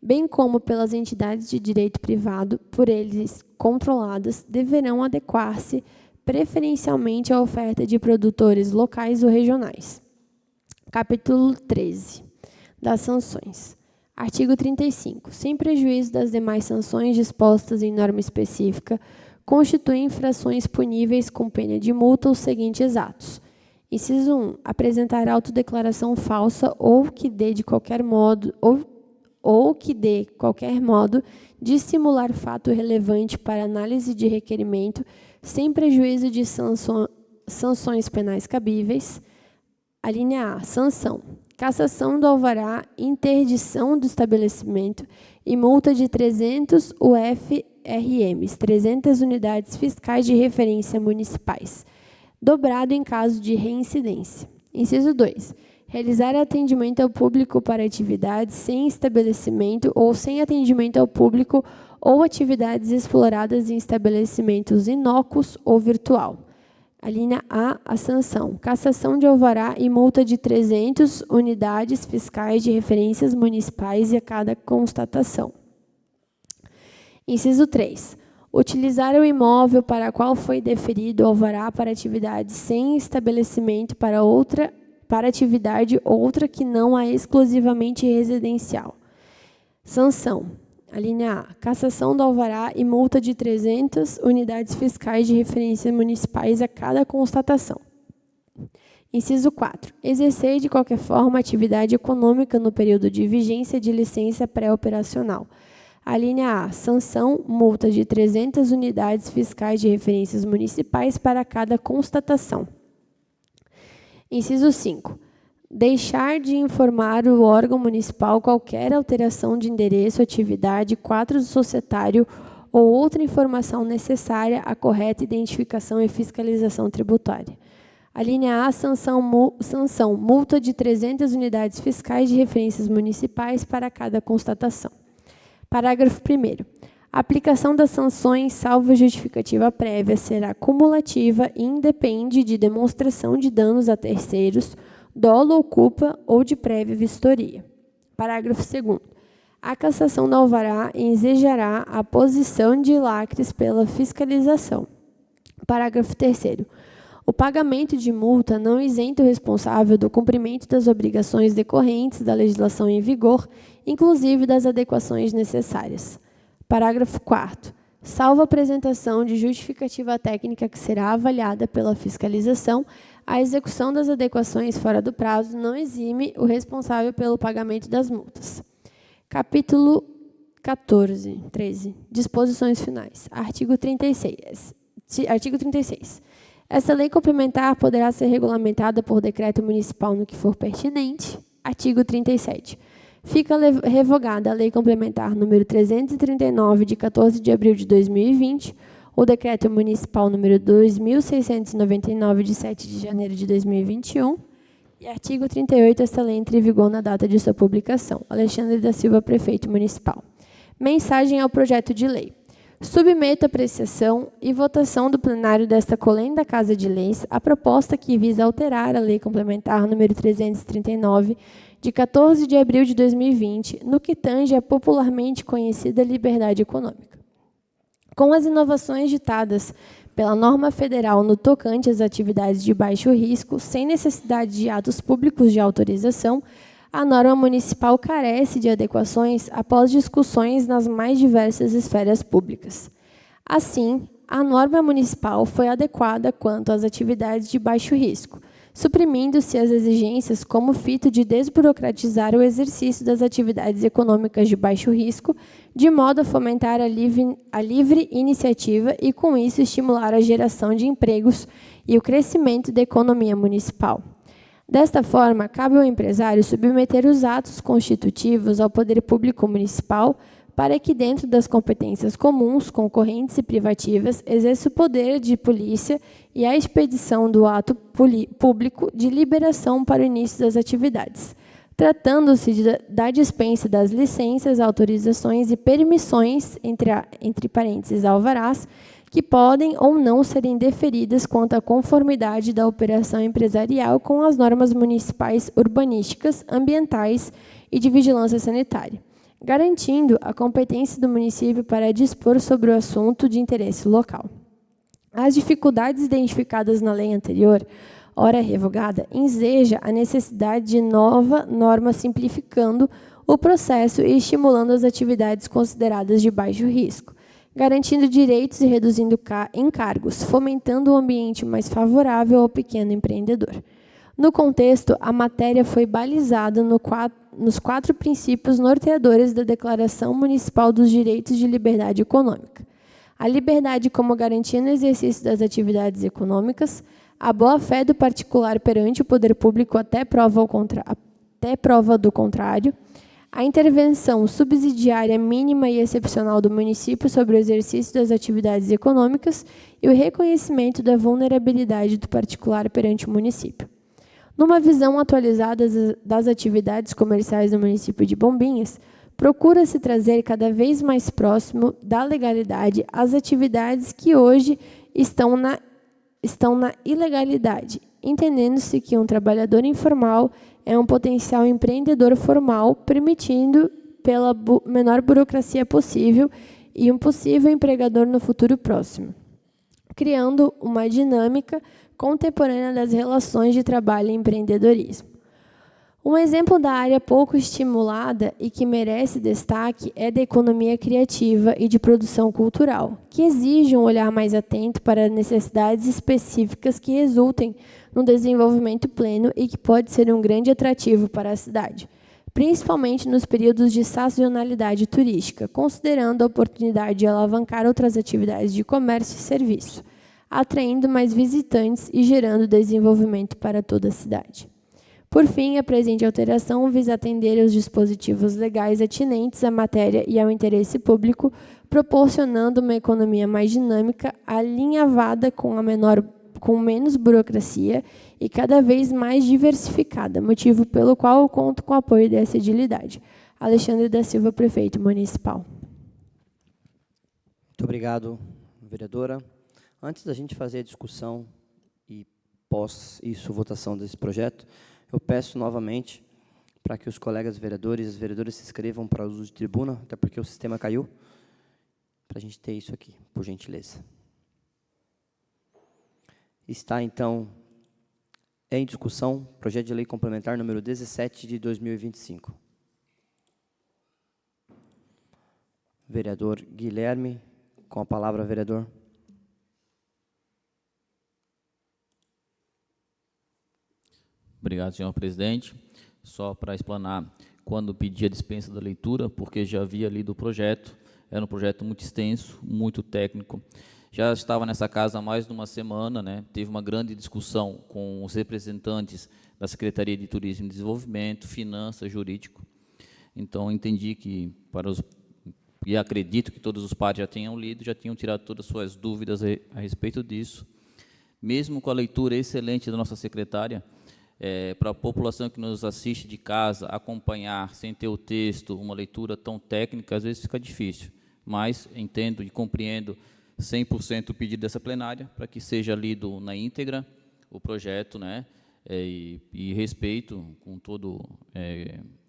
bem como pelas entidades de direito privado, por eles controladas, deverão adequar-se preferencialmente à oferta de produtores locais ou regionais. Capítulo 13. Das sanções. Artigo 35. Sem prejuízo das demais sanções dispostas em norma específica, constituem infrações puníveis com pena de multa os seguintes atos. Inciso 1. Apresentar autodeclaração falsa ou que dê qualquer modo dissimular fato relevante para análise de requerimento, sem prejuízo de sanções penais cabíveis. A linha A. Sanção. Cassação do alvará, interdição do estabelecimento e multa de 300 UFRMs, 300 unidades fiscais de referência municipais, dobrado em caso de reincidência. Inciso 2. Realizar atendimento ao público para atividades sem estabelecimento ou sem atendimento ao público ou atividades exploradas em estabelecimentos inócuos ou virtual. A linha A, a sanção. Cassação de alvará e multa de 300 unidades fiscais de referências municipais e a cada constatação. Inciso 3. Utilizar o imóvel para qual foi deferido o alvará para atividade sem estabelecimento para atividade outra que não a exclusivamente residencial. Sanção. A linha A. Cassação do alvará e multa de 300 unidades fiscais de referência municipais a cada constatação. Inciso 4. Exercer de qualquer forma atividade econômica no período de vigência de licença pré-operacional. A linha A. Sanção, multa de 300 unidades fiscais de referências municipais para cada constatação. Inciso 5. Deixar de informar o órgão municipal qualquer alteração de endereço, atividade, quadro societário ou outra informação necessária à correta identificação e fiscalização tributária. A linha A, sanção, multa de 300 unidades fiscais de referências municipais para cada constatação. Parágrafo 1º. A aplicação das sanções, salvo justificativa prévia, será cumulativa e independe de demonstração de danos a terceiros, dolo ou culpa ou de prévia vistoria. Parágrafo 2º. A cassação do alvará ensejará a posição de lacres pela fiscalização. Parágrafo 3º. O pagamento de multa não isenta o responsável do cumprimento das obrigações decorrentes da legislação em vigor, inclusive das adequações necessárias. Parágrafo 4º. Salvo apresentação de justificativa técnica que será avaliada pela fiscalização, a execução das adequações fora do prazo não exime o responsável pelo pagamento das multas. Capítulo 13. Disposições finais. Artigo 36. Essa lei complementar poderá ser regulamentada por decreto municipal no que for pertinente. Artigo 37. Fica revogada a Lei Complementar número 339, de 14 de abril de 2020, o Decreto Municipal número 2.699, de 7 de janeiro de 2021, e artigo 38, esta lei entra em vigor na data de sua publicação. Alexandre da Silva, Prefeito Municipal. Mensagem ao projeto de lei. Submeto à apreciação e votação do plenário desta colenda Casa de Leis a proposta que visa alterar a Lei Complementar número 339, de 14 de abril de 2020, no que tange a popularmente conhecida liberdade econômica. Com as inovações ditadas pela norma federal no tocante às atividades de baixo risco, sem necessidade de atos públicos de autorização, a norma municipal carece de adequações após discussões nas mais diversas esferas públicas. Assim, a norma municipal foi adequada quanto às atividades de baixo risco, suprimindo-se as exigências como fito de desburocratizar o exercício das atividades econômicas de baixo risco, de modo a fomentar a livre iniciativa e, com isso, estimular a geração de empregos e o crescimento da economia municipal. Desta forma, cabe ao empresário submeter os atos constitutivos ao poder público municipal para que, dentro das competências comuns, concorrentes e privativas, exerça o poder de polícia e a expedição do ato público de liberação para o início das atividades, tratando-se da dispensa das licenças, autorizações e permissões, entre parênteses, alvarás, que podem ou não serem deferidas quanto à conformidade da operação empresarial com as normas municipais urbanísticas, ambientais e de vigilância sanitária, garantindo a competência do município para dispor sobre o assunto de interesse local. As dificuldades identificadas na lei anterior, ora revogada, enseja a necessidade de nova norma simplificando o processo e estimulando as atividades consideradas de baixo risco, garantindo direitos e reduzindo encargos, fomentando um ambiente mais favorável ao pequeno empreendedor. No contexto, a matéria foi balizada nos 4 princípios norteadores da Declaração Municipal dos Direitos de Liberdade Econômica. A liberdade como garantia no exercício das atividades econômicas, a boa-fé do particular perante o poder público até prova do contrário, a intervenção subsidiária mínima e excepcional do município sobre o exercício das atividades econômicas e o reconhecimento da vulnerabilidade do particular perante o município. Numa visão atualizada das atividades comerciais do município de Bombinhas, procura-se trazer cada vez mais próximo da legalidade as atividades que hoje estão estão na ilegalidade, entendendo-se que um trabalhador informal é um potencial empreendedor formal, permitindo, pela menor burocracia possível, e um possível empregador no futuro próximo, criando uma dinâmica contemporânea das relações de trabalho e empreendedorismo. Um exemplo da área pouco estimulada e que merece destaque é da economia criativa e de produção cultural, que exige um olhar mais atento para necessidades específicas que resultem no desenvolvimento pleno e que pode ser um grande atrativo para a cidade, principalmente nos períodos de sazonalidade turística, considerando a oportunidade de alavancar outras atividades de comércio e serviço, atraindo mais visitantes e gerando desenvolvimento para toda a cidade. Por fim, a presente alteração visa atender aos dispositivos legais atinentes à matéria e ao interesse público, proporcionando uma economia mais dinâmica, alinhavada com menos burocracia e cada vez mais diversificada, motivo pelo qual eu conto com o apoio dessa edilidade. Alexandre da Silva, prefeito municipal. Muito obrigado, vereadora. Antes da gente fazer a discussão e pós isso, votação desse projeto, eu peço novamente para que os colegas vereadores e as vereadoras se inscrevam para o uso de tribuna, até porque o sistema caiu, para a gente ter isso aqui, por gentileza. Está, então, em discussão, projeto de lei complementar número 17 de 2025. Vereador Guilherme, com a palavra, vereador. Obrigado, senhor presidente. Só para explanar, quando pedi a dispensa da leitura, porque já havia lido o projeto, era um projeto muito extenso, muito técnico. Já estava nessa casa há mais de uma semana, né? Teve uma grande discussão com os representantes da Secretaria de Turismo e Desenvolvimento, Finanças, Jurídico. Então, entendi que, e acredito que todos os pares já tenham lido, já tinham tirado todas as suas dúvidas a respeito disso. Mesmo com a leitura excelente da nossa secretária, para a população que nos assiste de casa, acompanhar, sem ter o texto, uma leitura tão técnica, às vezes fica difícil. Mas entendo e compreendo 100% o pedido dessa plenária, para que seja lido na íntegra o projeto, né, e respeito com todo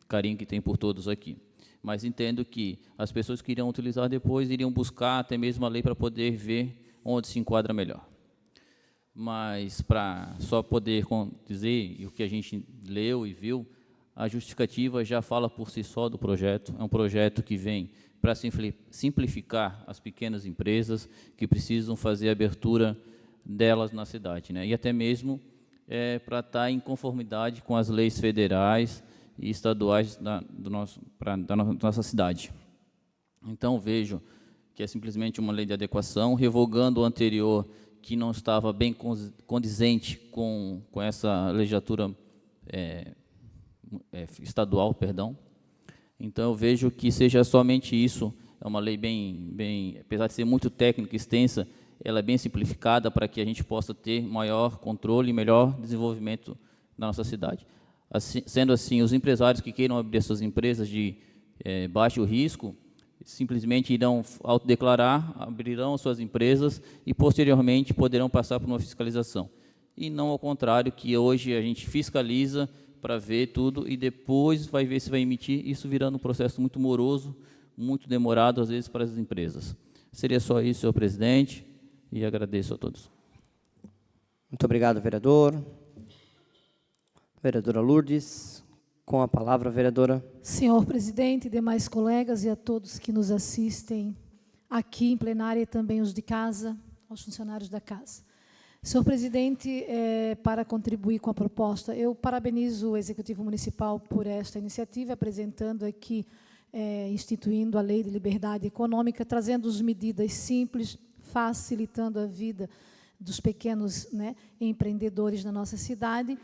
carinho que tem por todos aqui. Mas entendo que as pessoas que irão utilizar depois iriam buscar até mesmo a lei para poder ver onde se enquadra melhor. Mas, para só poder dizer o que a gente leu e viu, a justificativa já fala por si só do projeto. É um projeto que vem para simplificar as pequenas empresas que precisam fazer a abertura delas na cidade, né? E até mesmo para estar em conformidade com as leis federais e estaduais da nossa cidade. Então, vejo que é simplesmente uma lei de adequação, revogando o anterior, que não estava bem condizente com essa legislatura estadual, perdão. Então, eu vejo que seja somente isso, é uma lei bem, apesar de ser muito técnica e extensa, ela é bem simplificada para que a gente possa ter maior controle e melhor desenvolvimento na nossa cidade. Assim, sendo assim, os empresários que queiram abrir suas empresas de baixo risco, simplesmente irão autodeclarar, abrirão suas empresas e, posteriormente, poderão passar por uma fiscalização. E não ao contrário, que hoje a gente fiscaliza para ver tudo e depois vai ver se vai emitir, isso virando um processo muito moroso, muito demorado, às vezes, para as empresas. Seria só isso, senhor presidente, e agradeço a todos. Muito obrigado, vereador. Vereadora Lourdes, com a palavra, vereadora. Senhor presidente, demais colegas e a todos que nos assistem aqui em plenária e também os de casa, aos funcionários da casa. Senhor presidente, para contribuir com a proposta, eu parabenizo o Executivo Municipal por esta iniciativa, apresentando aqui, instituindo a Lei de Liberdade Econômica, trazendo as medidas simples, facilitando a vida dos pequenos, né, empreendedores na nossa cidade.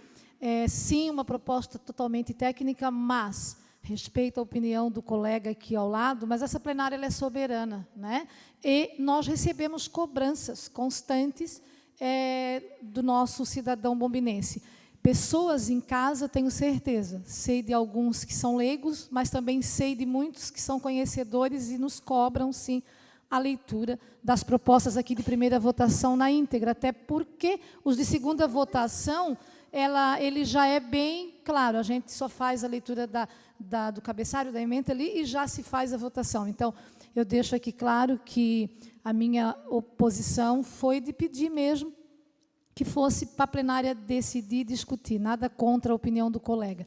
Sim, uma proposta totalmente técnica, mas respeito a opinião do colega aqui ao lado, mas essa plenária ela é soberana, né? E nós recebemos cobranças constantes do nosso cidadão bombinense. Pessoas em casa, tenho certeza, sei de alguns que são leigos, mas também sei de muitos que são conhecedores e nos cobram, sim, a leitura das propostas aqui de primeira votação na íntegra, até porque os de segunda votação, ele já é bem claro, a gente só faz a leitura do cabeçalho da emenda ali e já se faz a votação. Então, eu deixo aqui claro que a minha oposição foi de pedir mesmo que fosse para a plenária decidir, discutir, nada contra a opinião do colega.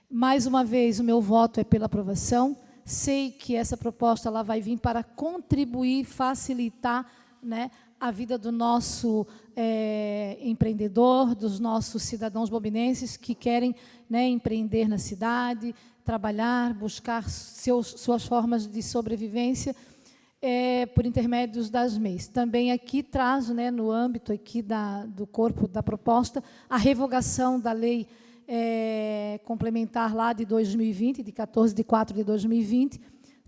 Mais uma vez, o meu voto é pela aprovação. Sei que essa proposta ela vai vir para contribuir, facilitar, né, a vida do nosso empreendedor, dos nossos cidadãos bombinenses que querem, né, empreender na cidade, trabalhar, buscar suas formas de sobrevivência por intermédios das MEIs. Também aqui traz, né, no âmbito aqui do corpo da proposta, a revogação da lei complementar lá de 2020, de 14 de 4 de 2020,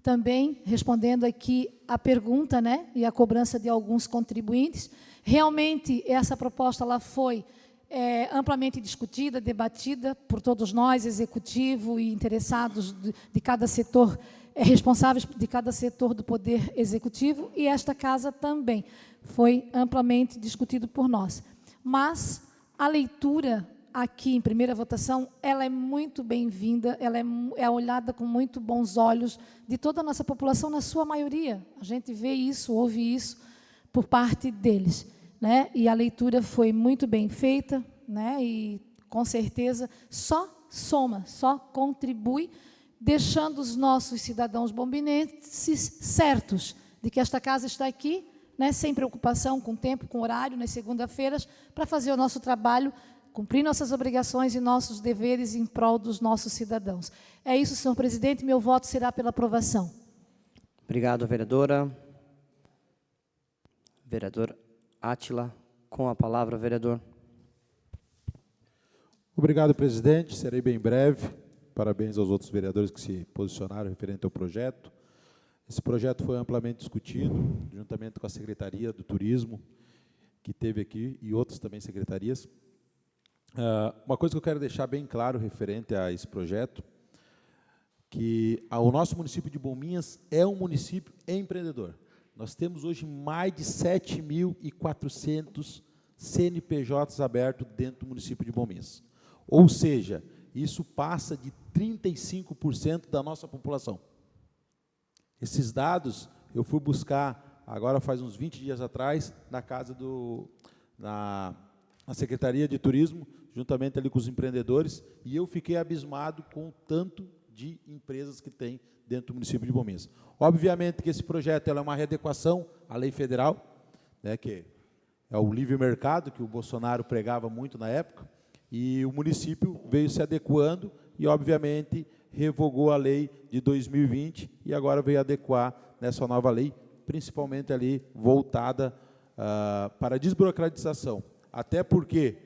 também respondendo aqui a pergunta, né, e a cobrança de alguns contribuintes. Realmente, essa proposta ela foi amplamente discutida, debatida por todos nós, executivo e interessados de cada setor, responsáveis de cada setor do Poder Executivo, e esta casa também foi amplamente discutido por nós. Mas a leitura aqui em primeira votação, ela é muito bem-vinda, ela é olhada com muito bons olhos de toda a nossa população, na sua maioria. A gente vê isso, ouve isso por parte deles, né? E a leitura foi muito bem feita, né? E, com certeza, só soma, só contribui, deixando os nossos cidadãos bombinenses certos de que esta casa está aqui, né, sem preocupação com tempo, com horário, nas segunda-feiras, para fazer o nosso trabalho, cumprir nossas obrigações e nossos deveres em prol dos nossos cidadãos. É isso, senhor presidente, meu voto será pela aprovação. Obrigado, vereadora. Vereador Átila, com a palavra, vereador. Obrigado, presidente. Serei bem breve. Parabéns aos outros vereadores que se posicionaram referente ao projeto. Esse projeto foi amplamente discutido, juntamente com a Secretaria do Turismo, que teve aqui, e outras também secretarias. Uma coisa que eu quero deixar bem claro referente a esse projeto, que o nosso município de Bombinhas é um município empreendedor. Nós temos hoje mais de 7.400 CNPJs abertos dentro do município de Bombinhas. Ou seja, isso passa de 35% da nossa população. Esses dados eu fui buscar, agora faz uns 20 dias atrás, na casa na Secretaria de Turismo, juntamente ali com os empreendedores, e eu fiquei abismado com o tanto de empresas que tem dentro do município de Bombinhas. Obviamente que esse projeto é uma readequação à lei federal, né, que é o livre mercado, que o Bolsonaro pregava muito na época, e o município veio se adequando e, obviamente, revogou a lei de 2020 e agora veio adequar nessa nova lei, principalmente ali voltada para a desburocratização. Até porque,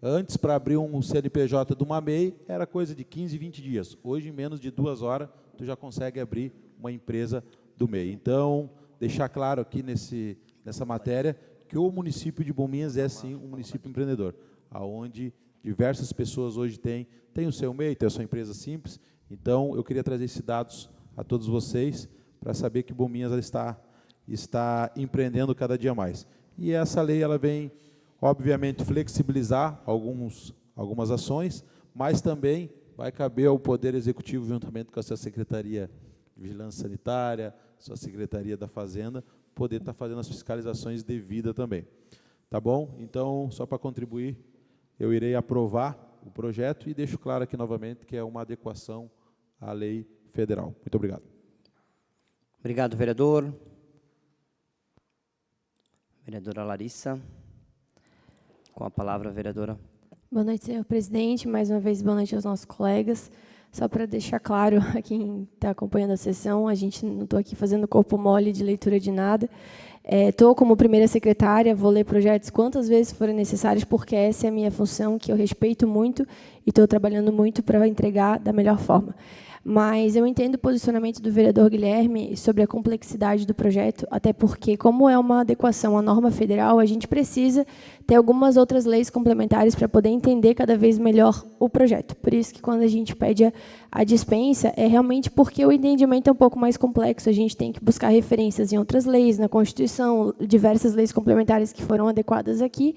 antes, para abrir um CNPJ de uma MEI, era coisa de 15, 20 dias. Hoje, em menos de 2 horas, tu já consegue abrir uma empresa do MEI. Então, deixar claro aqui nessa matéria que o município de Bombinhas é, sim, um município empreendedor, onde diversas pessoas hoje têm o seu MEI, tem a sua empresa simples. Então, eu queria trazer esses dados a todos vocês, para saber que Bombinhas está empreendendo cada dia mais. E essa lei ela vem, obviamente, flexibilizar algumas ações, mas também vai caber ao Poder Executivo, juntamente com a sua Secretaria de Vigilância Sanitária, sua Secretaria da Fazenda, poder estar fazendo as fiscalizações devidas também. Tá bom? Então, só para contribuir, eu irei aprovar o projeto e deixo claro aqui novamente que é uma adequação à lei federal. Muito obrigado. Obrigado, vereador. Vereadora Larissa. Com a palavra, vereadora. Boa noite, senhor presidente. Mais uma vez, boa noite aos nossos colegas. Só para deixar claro a quem está acompanhando a sessão, a gente não estou aqui fazendo corpo mole de leitura de nada. Estou como primeira secretária, vou ler projetos quantas vezes forem necessárias, porque essa é a minha função, que eu respeito muito e estou trabalhando muito para entregar da melhor forma. Mas eu entendo o posicionamento do vereador Guilherme sobre a complexidade do projeto, até porque, como é uma adequação à norma federal, a gente precisa ter algumas outras leis complementares para poder entender cada vez melhor o projeto. Por isso que, quando a gente pede a dispensa, é realmente porque o entendimento é um pouco mais complexo. A gente tem que buscar referências em outras leis, na Constituição, diversas leis complementares que foram adequadas aqui,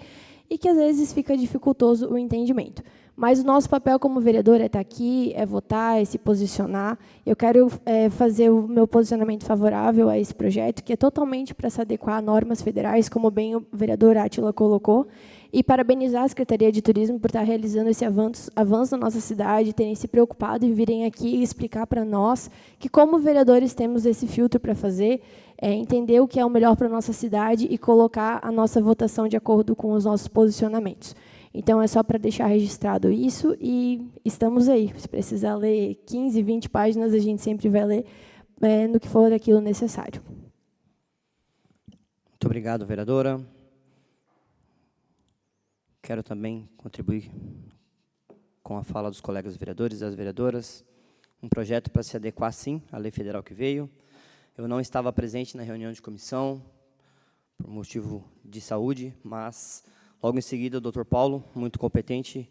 e que, às vezes, fica dificultoso o entendimento. Mas o nosso papel como vereador é estar aqui, é votar, é se posicionar. Eu quero fazer o meu posicionamento favorável a esse projeto, que é totalmente para se adequar a normas federais, como bem o vereador Átila colocou, e parabenizar a Secretaria de Turismo por estar realizando esse avanço na nossa cidade, terem se preocupado em virem aqui e explicar para nós que, como vereadores, temos esse filtro para fazer, entender o que é o melhor para a nossa cidade e colocar a nossa votação de acordo com os nossos posicionamentos. Então, é só para deixar registrado isso, e estamos aí. Se precisar ler 15, 20 páginas, a gente sempre vai ler no que for aquilo necessário. Muito obrigado, vereadora. Quero também contribuir com a fala dos colegas vereadores e das vereadoras. Um projeto para se adequar, sim, à lei federal que veio. Eu não estava presente na reunião de comissão, por motivo de saúde, mas, logo em seguida, o doutor Paulo, muito competente,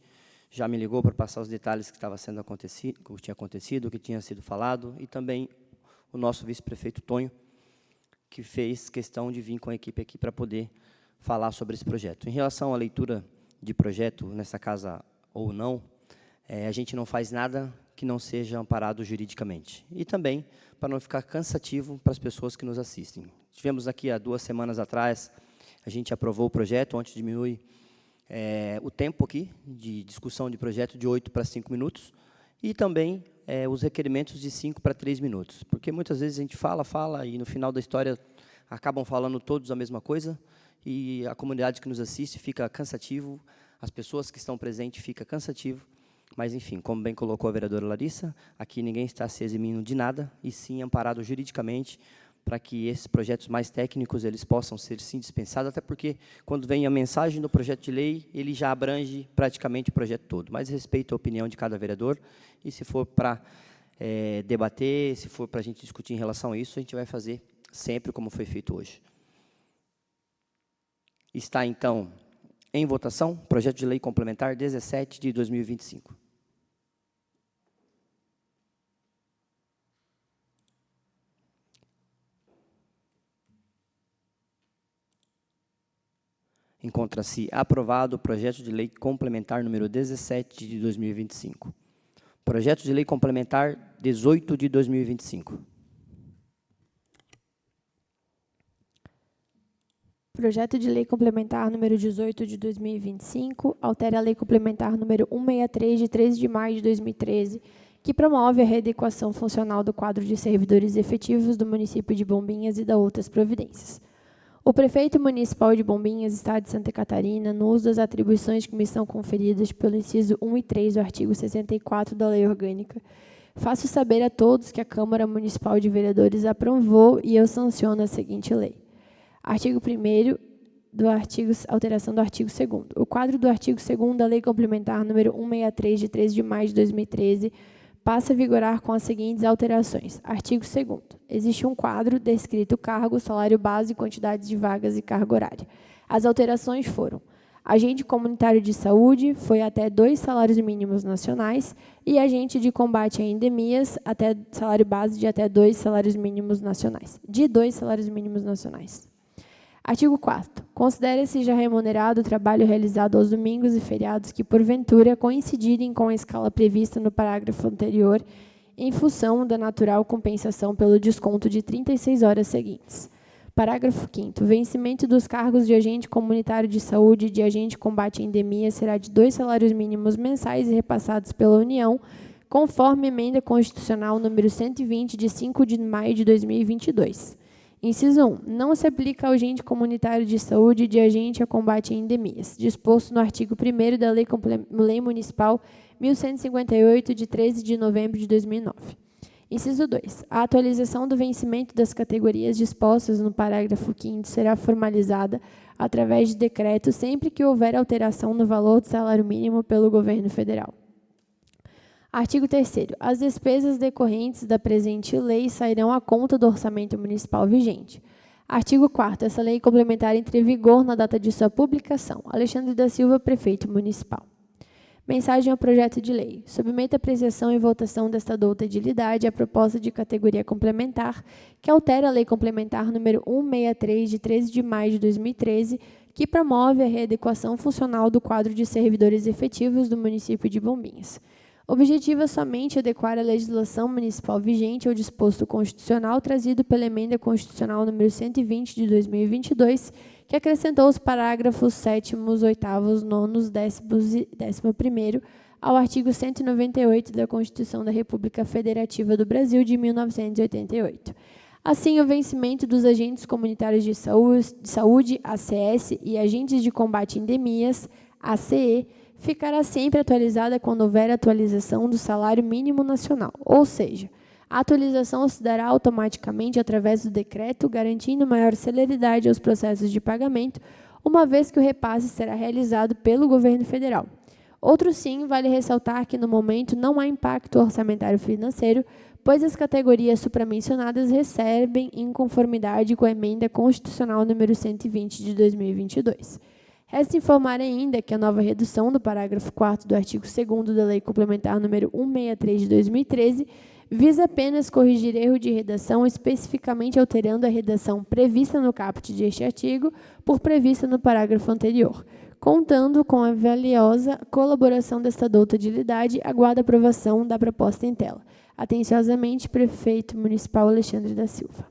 já me ligou para passar os detalhes que estava sendo acontecido, o que tinha acontecido, o que tinha sido falado, e também o nosso vice-prefeito Tonho, que fez questão de vir com a equipe aqui para poder falar sobre esse projeto. Em relação à leitura de projeto nessa casa ou não, a gente não faz nada que não seja amparado juridicamente. E também para não ficar cansativo para as pessoas que nos assistem. Tivemos aqui há 2 semanas atrás, a gente aprovou o projeto, onde diminui o tempo aqui de discussão de projeto de 8 para 5 minutos, e também os requerimentos de 5 para 3 minutos, porque muitas vezes a gente fala, e no final da história acabam falando todos a mesma coisa, e a comunidade que nos assiste fica cansativo, as pessoas que estão presentes fica cansativo, mas, enfim, como bem colocou a vereadora Larissa, aqui ninguém está se eximindo de nada, e sim amparado juridicamente, para que esses projetos mais técnicos eles possam ser, sim, dispensados, até porque, quando vem a mensagem do projeto de lei, ele já abrange praticamente o projeto todo. Mas respeito a opinião de cada vereador, e se for para debater, se for para a gente discutir em relação a isso, a gente vai fazer sempre como foi feito hoje. Está, então, em votação, projeto de lei complementar 17 de 2025. Encontra-se aprovado o projeto de lei complementar número 17 de 2025. Projeto de lei complementar 18 de 2025. Projeto de lei complementar número 18 de 2025 altera a lei complementar número 163 de 13 de maio de 2013, que promove a readequação funcional do quadro de servidores efetivos do município de Bombinhas e da outras providências. O prefeito municipal de Bombinhas, Estado de Santa Catarina, no uso das atribuições que me são conferidas pelo inciso 1 e 3 do artigo 64 da Lei Orgânica, faço saber a todos que a Câmara Municipal de Vereadores aprovou e eu sanciono a seguinte lei. Artigo 1º alteração do artigo 2º. O quadro do artigo 2º da Lei Complementar número 163 de 13 de maio de 2013 passa a vigorar com as seguintes alterações. Artigo 2º. Existe um quadro descrito cargo, salário base, quantidades de vagas e carga horária. As alterações foram: agente comunitário de saúde foi até 2 salários mínimos nacionais e agente de combate a endemias até salário base de até 2 salários mínimos nacionais. De 2 salários mínimos nacionais. Artigo 4º. Considera-se já remunerado o trabalho realizado aos domingos e feriados que, porventura, coincidirem com a escala prevista no parágrafo anterior, em função da natural compensação pelo desconto de 36 horas seguintes. Parágrafo 5º. O vencimento dos cargos de agente comunitário de saúde e de agente de combate à endemia será de 2 salários mínimos mensais e repassados pela União, conforme emenda constitucional número 120, de 5 de maio de 2022. Inciso 1. Não se aplica ao agente comunitário de saúde e de agente a combate a endemias, disposto no artigo 1º da Lei Municipal 1158, de 13 de novembro de 2009. Inciso 2. A atualização do vencimento das categorias dispostas no parágrafo 5º será formalizada através de decreto sempre que houver alteração no valor do salário mínimo pelo governo federal. Artigo 3º. As despesas decorrentes da presente lei sairão à conta do orçamento municipal vigente. Artigo 4º. Essa lei complementar entra em vigor na data de sua publicação. Alexandre da Silva, Prefeito Municipal. Mensagem ao projeto de lei. Submeta a apreciação e votação desta douta edilidade a proposta de categoria complementar que altera a Lei Complementar número 163, de 13 de maio de 2013, que promove a readequação funcional do quadro de servidores efetivos do município de Bombinhas. Objetiva somente adequar a legislação municipal vigente ao disposto constitucional trazido pela Emenda Constitucional número 120 de 2022, que acrescentou os parágrafos 7º, 8º, 9º, 10º e 11º ao artigo 198 da Constituição da República Federativa do Brasil de 1988. Assim, o vencimento dos agentes comunitários de saúde, ACS, e agentes de combate a endemias, ACE, ficará sempre atualizada quando houver atualização do salário mínimo nacional, ou seja, a atualização se dará automaticamente através do decreto, garantindo maior celeridade aos processos de pagamento, uma vez que o repasse será realizado pelo governo federal. Outro sim, vale ressaltar que no momento não há impacto orçamentário financeiro, pois as categorias supramencionadas recebem em conformidade com a Emenda Constitucional número 120 de 2022. Resta informar ainda que a nova redução do parágrafo 4º do artigo 2º da Lei Complementar número 163 de 2013 visa apenas corrigir erro de redação, especificamente alterando a redação prevista no caput deste artigo por prevista no parágrafo anterior. Contando com a valiosa colaboração desta douta edilidade, aguardo a aprovação da proposta em tela. Atenciosamente, Prefeito Municipal Alexandre da Silva.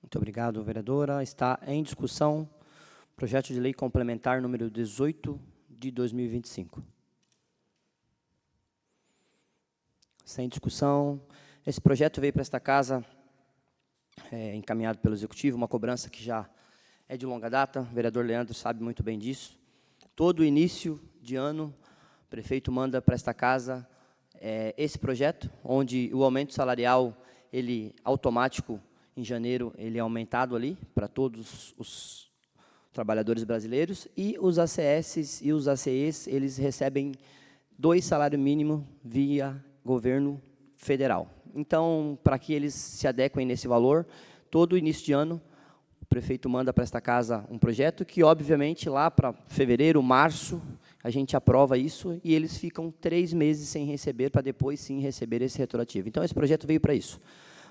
Muito obrigado, vereadora. Está em discussão o projeto de lei complementar número 18 de 2025. Sem discussão. Esse projeto veio para esta casa, encaminhado pelo Executivo, uma cobrança que já é de longa data, o vereador Leandro sabe muito bem disso. Todo início de ano, o prefeito manda para esta casa esse projeto, onde o aumento salarial, ele automático, em janeiro, ele é aumentado ali para todos os trabalhadores brasileiros, e os ACS e os ACEs, eles recebem 2 salários mínimos via governo federal. Então, para que eles se adequem nesse valor, todo início de ano, o prefeito manda para esta casa um projeto que, obviamente, lá para fevereiro, março, a gente aprova isso e eles ficam 3 meses sem receber, para depois, sim, receber esse retroativo. Então, esse projeto veio para isso,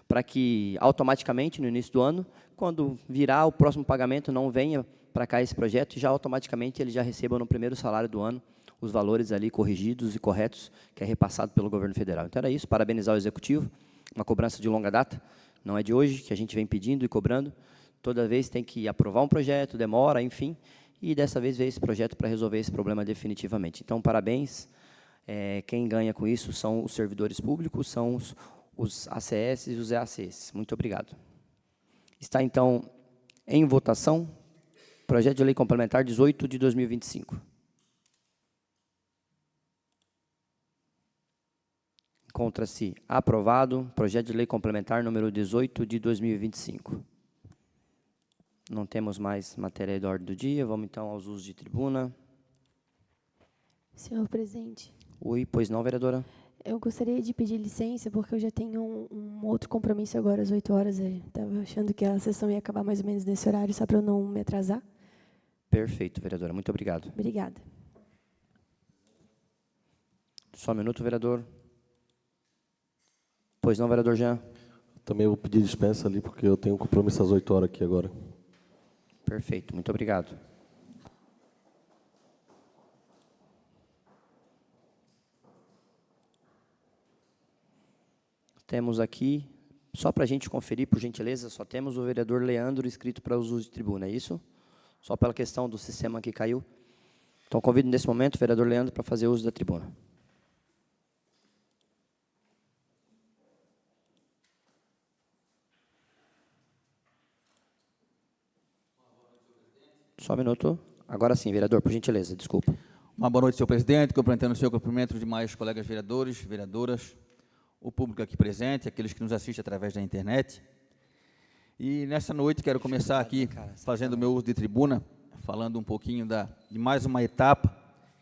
para que, automaticamente, no início do ano, quando virar o próximo pagamento, não venha para cá esse projeto e já, automaticamente, eles já recebam no primeiro salário do ano os valores ali corrigidos e corretos, que é repassado pelo governo federal. Então, era isso, parabenizar o Executivo, uma cobrança de longa data, não é de hoje, que a gente vem pedindo e cobrando, toda vez tem que aprovar um projeto, demora, enfim, e dessa vez veio esse projeto para resolver esse problema definitivamente. Então, parabéns, quem ganha com isso são os servidores públicos, são os ACS e os EACs. Muito obrigado. Está, então, em votação, projeto de lei complementar 18 de 2025. Encontra-se aprovado, projeto de lei complementar número 18 de 2025. Não temos mais matéria de ordem do dia, vamos então aos usos de tribuna. Senhor presidente. Oi, pois não, vereadora? Eu gostaria de pedir licença, porque eu já tenho um outro compromisso agora às 8 horas. Estava achando que a sessão ia acabar mais ou menos nesse horário, só para eu não me atrasar. Perfeito, vereadora. Muito obrigado. Obrigada. Só um minuto, vereador. Pois não, vereador Jean? Também vou pedir dispensa ali, porque eu tenho um compromisso às 8 horas aqui agora. Perfeito, muito obrigado. Temos aqui, só para a gente conferir, por gentileza, só temos o vereador Leandro inscrito para os usos de tribuna, é isso? Só pela questão do sistema que caiu. Então, convido nesse momento o vereador Leandro para fazer uso da tribuna. Só um minuto. Agora sim, vereador, por gentileza, desculpa. Uma boa noite, senhor presidente. Cumprimentando o senhor, cumprimento os demais colegas vereadores, vereadoras, o público aqui presente, aqueles que nos assistem através da internet. E nessa noite quero começar aqui fazendo o meu uso de tribuna, falando um pouquinho de mais uma etapa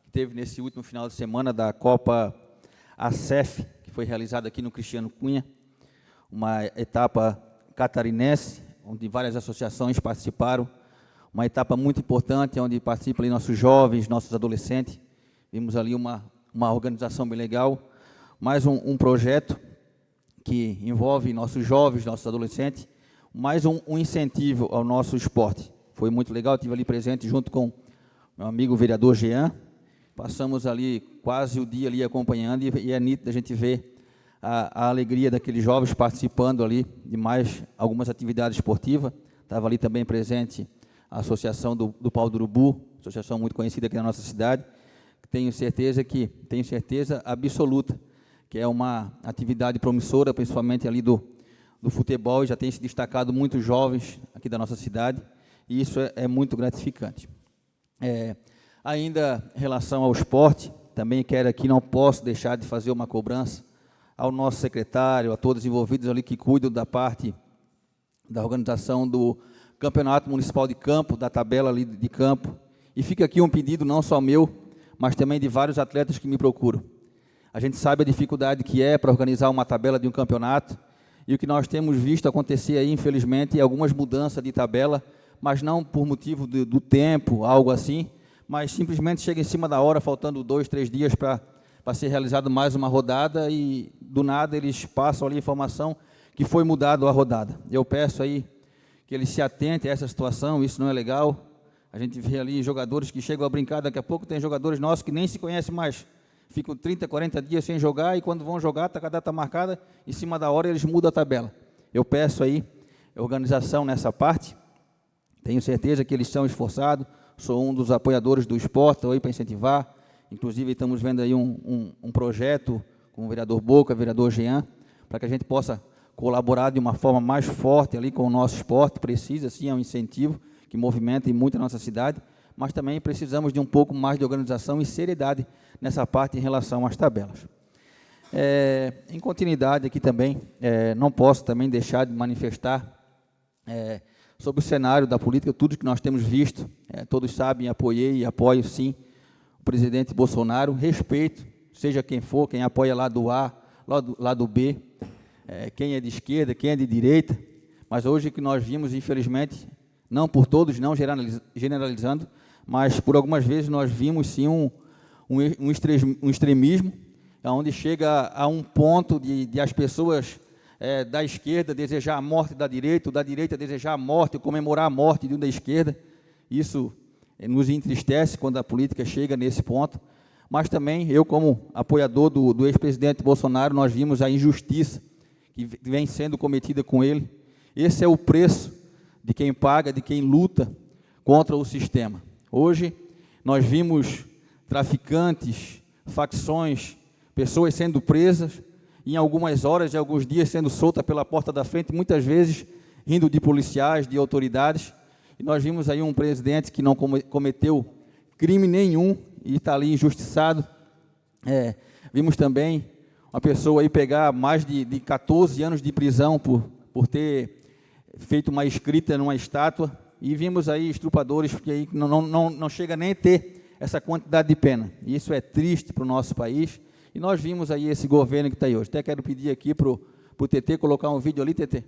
que teve nesse último final de semana da Copa a CEF, que foi realizada aqui no Cristiano Cunha, uma etapa catarinense, onde várias associações participaram, uma etapa muito importante, onde participam ali nossos jovens, nossos adolescentes. Vimos ali uma organização bem legal, mais um projeto que envolve nossos jovens, nossos adolescentes, mais um incentivo ao nosso esporte. Foi muito legal, estive ali presente junto com meu amigo vereador Jean, passamos ali quase o dia ali acompanhando, e é nítido a gente ver a alegria daqueles jovens participando ali de mais algumas atividades esportivas. Estava ali também presente a Associação do Pau do Urubu, associação muito conhecida aqui na nossa cidade. Tenho certeza absoluta que é uma atividade promissora, principalmente ali do futebol, e já tem se destacado muitos jovens aqui da nossa cidade, e isso é muito gratificante. Ainda em relação ao esporte, também quero aqui, não posso deixar de fazer uma cobrança ao nosso secretário, a todos os envolvidos ali que cuidam da parte da organização do Campeonato Municipal de Campo, da tabela ali de campo, e fica aqui um pedido não só meu, mas também de vários atletas que me procuram. A gente sabe a dificuldade que é para organizar uma tabela de um campeonato, e o que nós temos visto acontecer aí, infelizmente, é algumas mudanças de tabela, mas não por motivo do tempo, algo assim, mas simplesmente chega em cima da hora, faltando 2, 3 dias para ser realizada mais uma rodada, e do nada eles passam ali a informação que foi mudado a rodada. Eu peço aí que eles se atentem a essa situação, isso não é legal. A gente vê ali jogadores que chegam a brincar, daqui a pouco tem jogadores nossos que nem se conhecem mais, ficam 30, 40 dias sem jogar, e quando vão jogar, está com a data marcada, em cima da hora eles mudam a tabela. Eu peço aí organização nessa parte, tenho certeza que eles são esforçados, sou um dos apoiadores do esporte, estou aí para incentivar, inclusive estamos vendo aí um projeto com o vereador Boca, vereador Jean, para que a gente possa colaborar de uma forma mais forte ali com o nosso esporte. Precisa, sim, é um incentivo que movimenta muito a nossa cidade, mas também precisamos de um pouco mais de organização e seriedade nessa parte em relação às tabelas. Em continuidade aqui também, não posso também deixar de manifestar sobre o cenário da política, tudo que nós temos visto, todos sabem, apoiei e apoio, sim, o presidente Bolsonaro, respeito, seja quem for, quem apoia lado A, lado B, quem é de esquerda, quem é de direita, mas hoje o que nós vimos, infelizmente, não por todos, não generalizando, mas por algumas vezes nós vimos, sim, um extremismo, onde chega a um ponto de as pessoas da esquerda desejar a morte da direita, ou da direita desejar a morte, ou comemorar a morte de um da esquerda. Isso nos entristece quando a política chega nesse ponto, mas também eu, como apoiador do ex-presidente Bolsonaro, nós vimos a injustiça que vem sendo cometida com ele. Esse é o preço de quem paga, de quem luta contra o sistema. Hoje, nós vimos traficantes, facções, pessoas sendo presas, em algumas horas, em alguns dias, sendo soltas pela porta da frente, muitas vezes rindo de policiais, de autoridades. E nós vimos aí um presidente que não cometeu crime nenhum e está ali injustiçado. Vimos também uma pessoa aí pegar mais de 14 anos de prisão por ter feito uma escrita numa estátua, e vimos aí estrupadores que aí não chega nem a ter essa quantidade de pena. E isso é triste para o nosso país, e nós vimos aí esse governo que está aí hoje. Até quero pedir aqui para o TT colocar um vídeo ali, TT.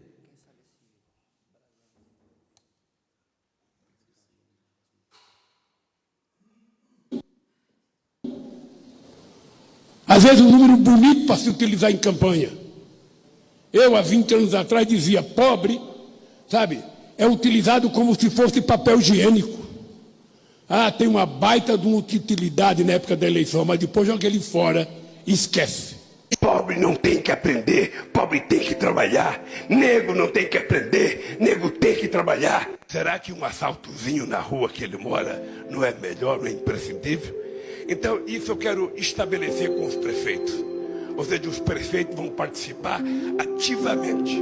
Às vezes um número bonito para se utilizar em campanha. Eu, há 20 anos atrás, dizia, pobre, sabe, é utilizado como se fosse papel higiênico. Tem uma baita de uma utilidade na época da eleição, mas depois joga ele fora e esquece. Pobre não tem que aprender, pobre tem que trabalhar. Negro não tem que aprender, negro tem que trabalhar. Será que um assaltozinho na rua que ele mora não é melhor, não é imprescindível? Então, isso eu quero estabelecer com os prefeitos. Ou seja, os prefeitos vão participar ativamente,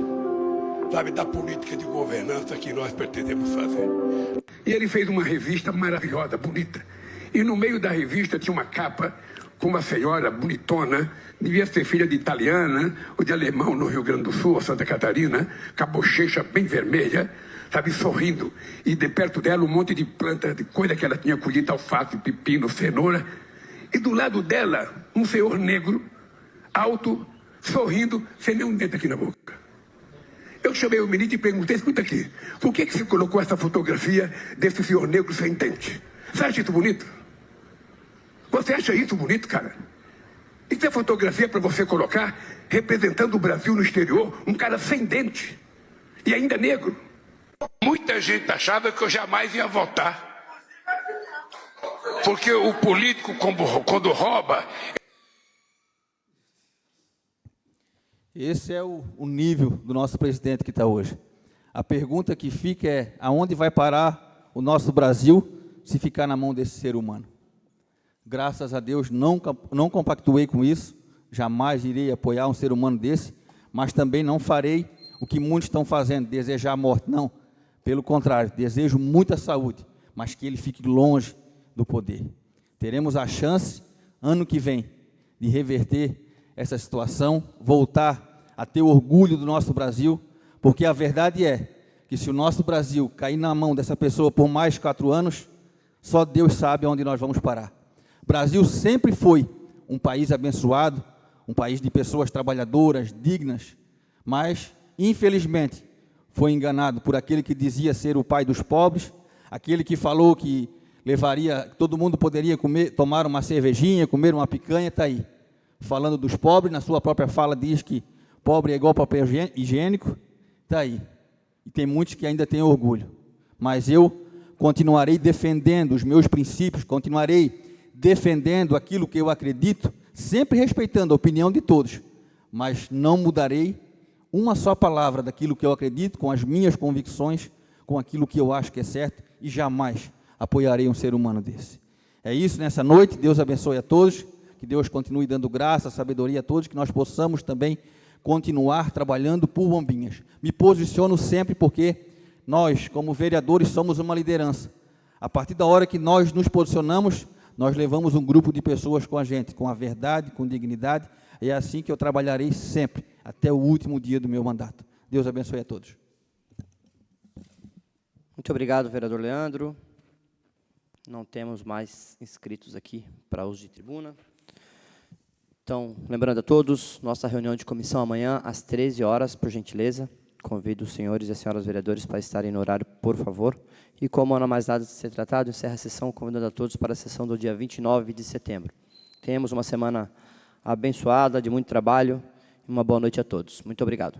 sabe, da política de governança que nós pretendemos fazer. E ele fez uma revista maravilhosa, bonita. E no meio da revista tinha uma capa com uma senhora bonitona, devia ser filha de italiana ou de alemão no Rio Grande do Sul, ou Santa Catarina, com a bochecha bem vermelha, sabe, sorrindo. E de perto dela um monte de planta, de coisa que ela tinha colhido, alface, pepino, cenoura. E do lado dela, um senhor negro, alto, sorrindo, sem nenhum dente aqui na boca. Eu chamei o ministro e perguntei, escuta aqui, por que você colocou essa fotografia desse senhor negro sem dente? Você acha isso bonito? Você acha isso bonito, cara? Isso é fotografia para você colocar representando o Brasil no exterior, um cara sem dente e ainda negro. Muita gente achava que eu jamais ia votar. Porque o político, quando rouba... Esse é o nível do nosso presidente que está hoje. A pergunta que fica é, aonde vai parar o nosso Brasil se ficar na mão desse ser humano? Graças a Deus, não compactuei com isso, jamais irei apoiar um ser humano desse, mas também não farei o que muitos estão fazendo, desejar a morte. Não, pelo contrário, desejo muita saúde, mas que ele fique longe do poder. Teremos a chance, ano que vem, de reverter essa situação, voltar a ter orgulho do nosso Brasil, porque a verdade é que se o nosso Brasil cair na mão dessa pessoa por mais 4 anos, só Deus sabe onde nós vamos parar. O Brasil sempre foi um país abençoado, um país de pessoas trabalhadoras, dignas, mas, infelizmente, foi enganado por aquele que dizia ser o pai dos pobres, aquele que falou que todo mundo poderia tomar uma cervejinha, comer uma picanha, está aí. Falando dos pobres, na sua própria fala diz que pobre é igual papel higiênico, está aí. E tem muitos que ainda têm orgulho. Mas eu continuarei defendendo os meus princípios, continuarei defendendo aquilo que eu acredito, sempre respeitando a opinião de todos, mas não mudarei uma só palavra daquilo que eu acredito, com as minhas convicções, com aquilo que eu acho que é certo, e jamais apoiarei um ser humano desse. É isso nessa noite, Deus abençoe a todos, que Deus continue dando graça, sabedoria a todos, que nós possamos também continuar trabalhando por Bombinhas. Me posiciono sempre porque nós, como vereadores, somos uma liderança. A partir da hora que nós nos posicionamos, nós levamos um grupo de pessoas com a gente, com a verdade, com dignidade, e é assim que eu trabalharei sempre, até o último dia do meu mandato. Deus abençoe a todos. Muito obrigado, vereador Leandro. Não temos mais inscritos aqui para uso de tribuna. Então, lembrando a todos, nossa reunião de comissão amanhã às 13 horas, por gentileza. Convido os senhores e as senhoras vereadores para estarem no horário, por favor. E como não há mais nada a ser tratado, encerra a sessão, convidando a todos para a sessão do dia 29 de setembro. Tenhamos uma semana abençoada, de muito trabalho, e uma boa noite a todos. Muito obrigado.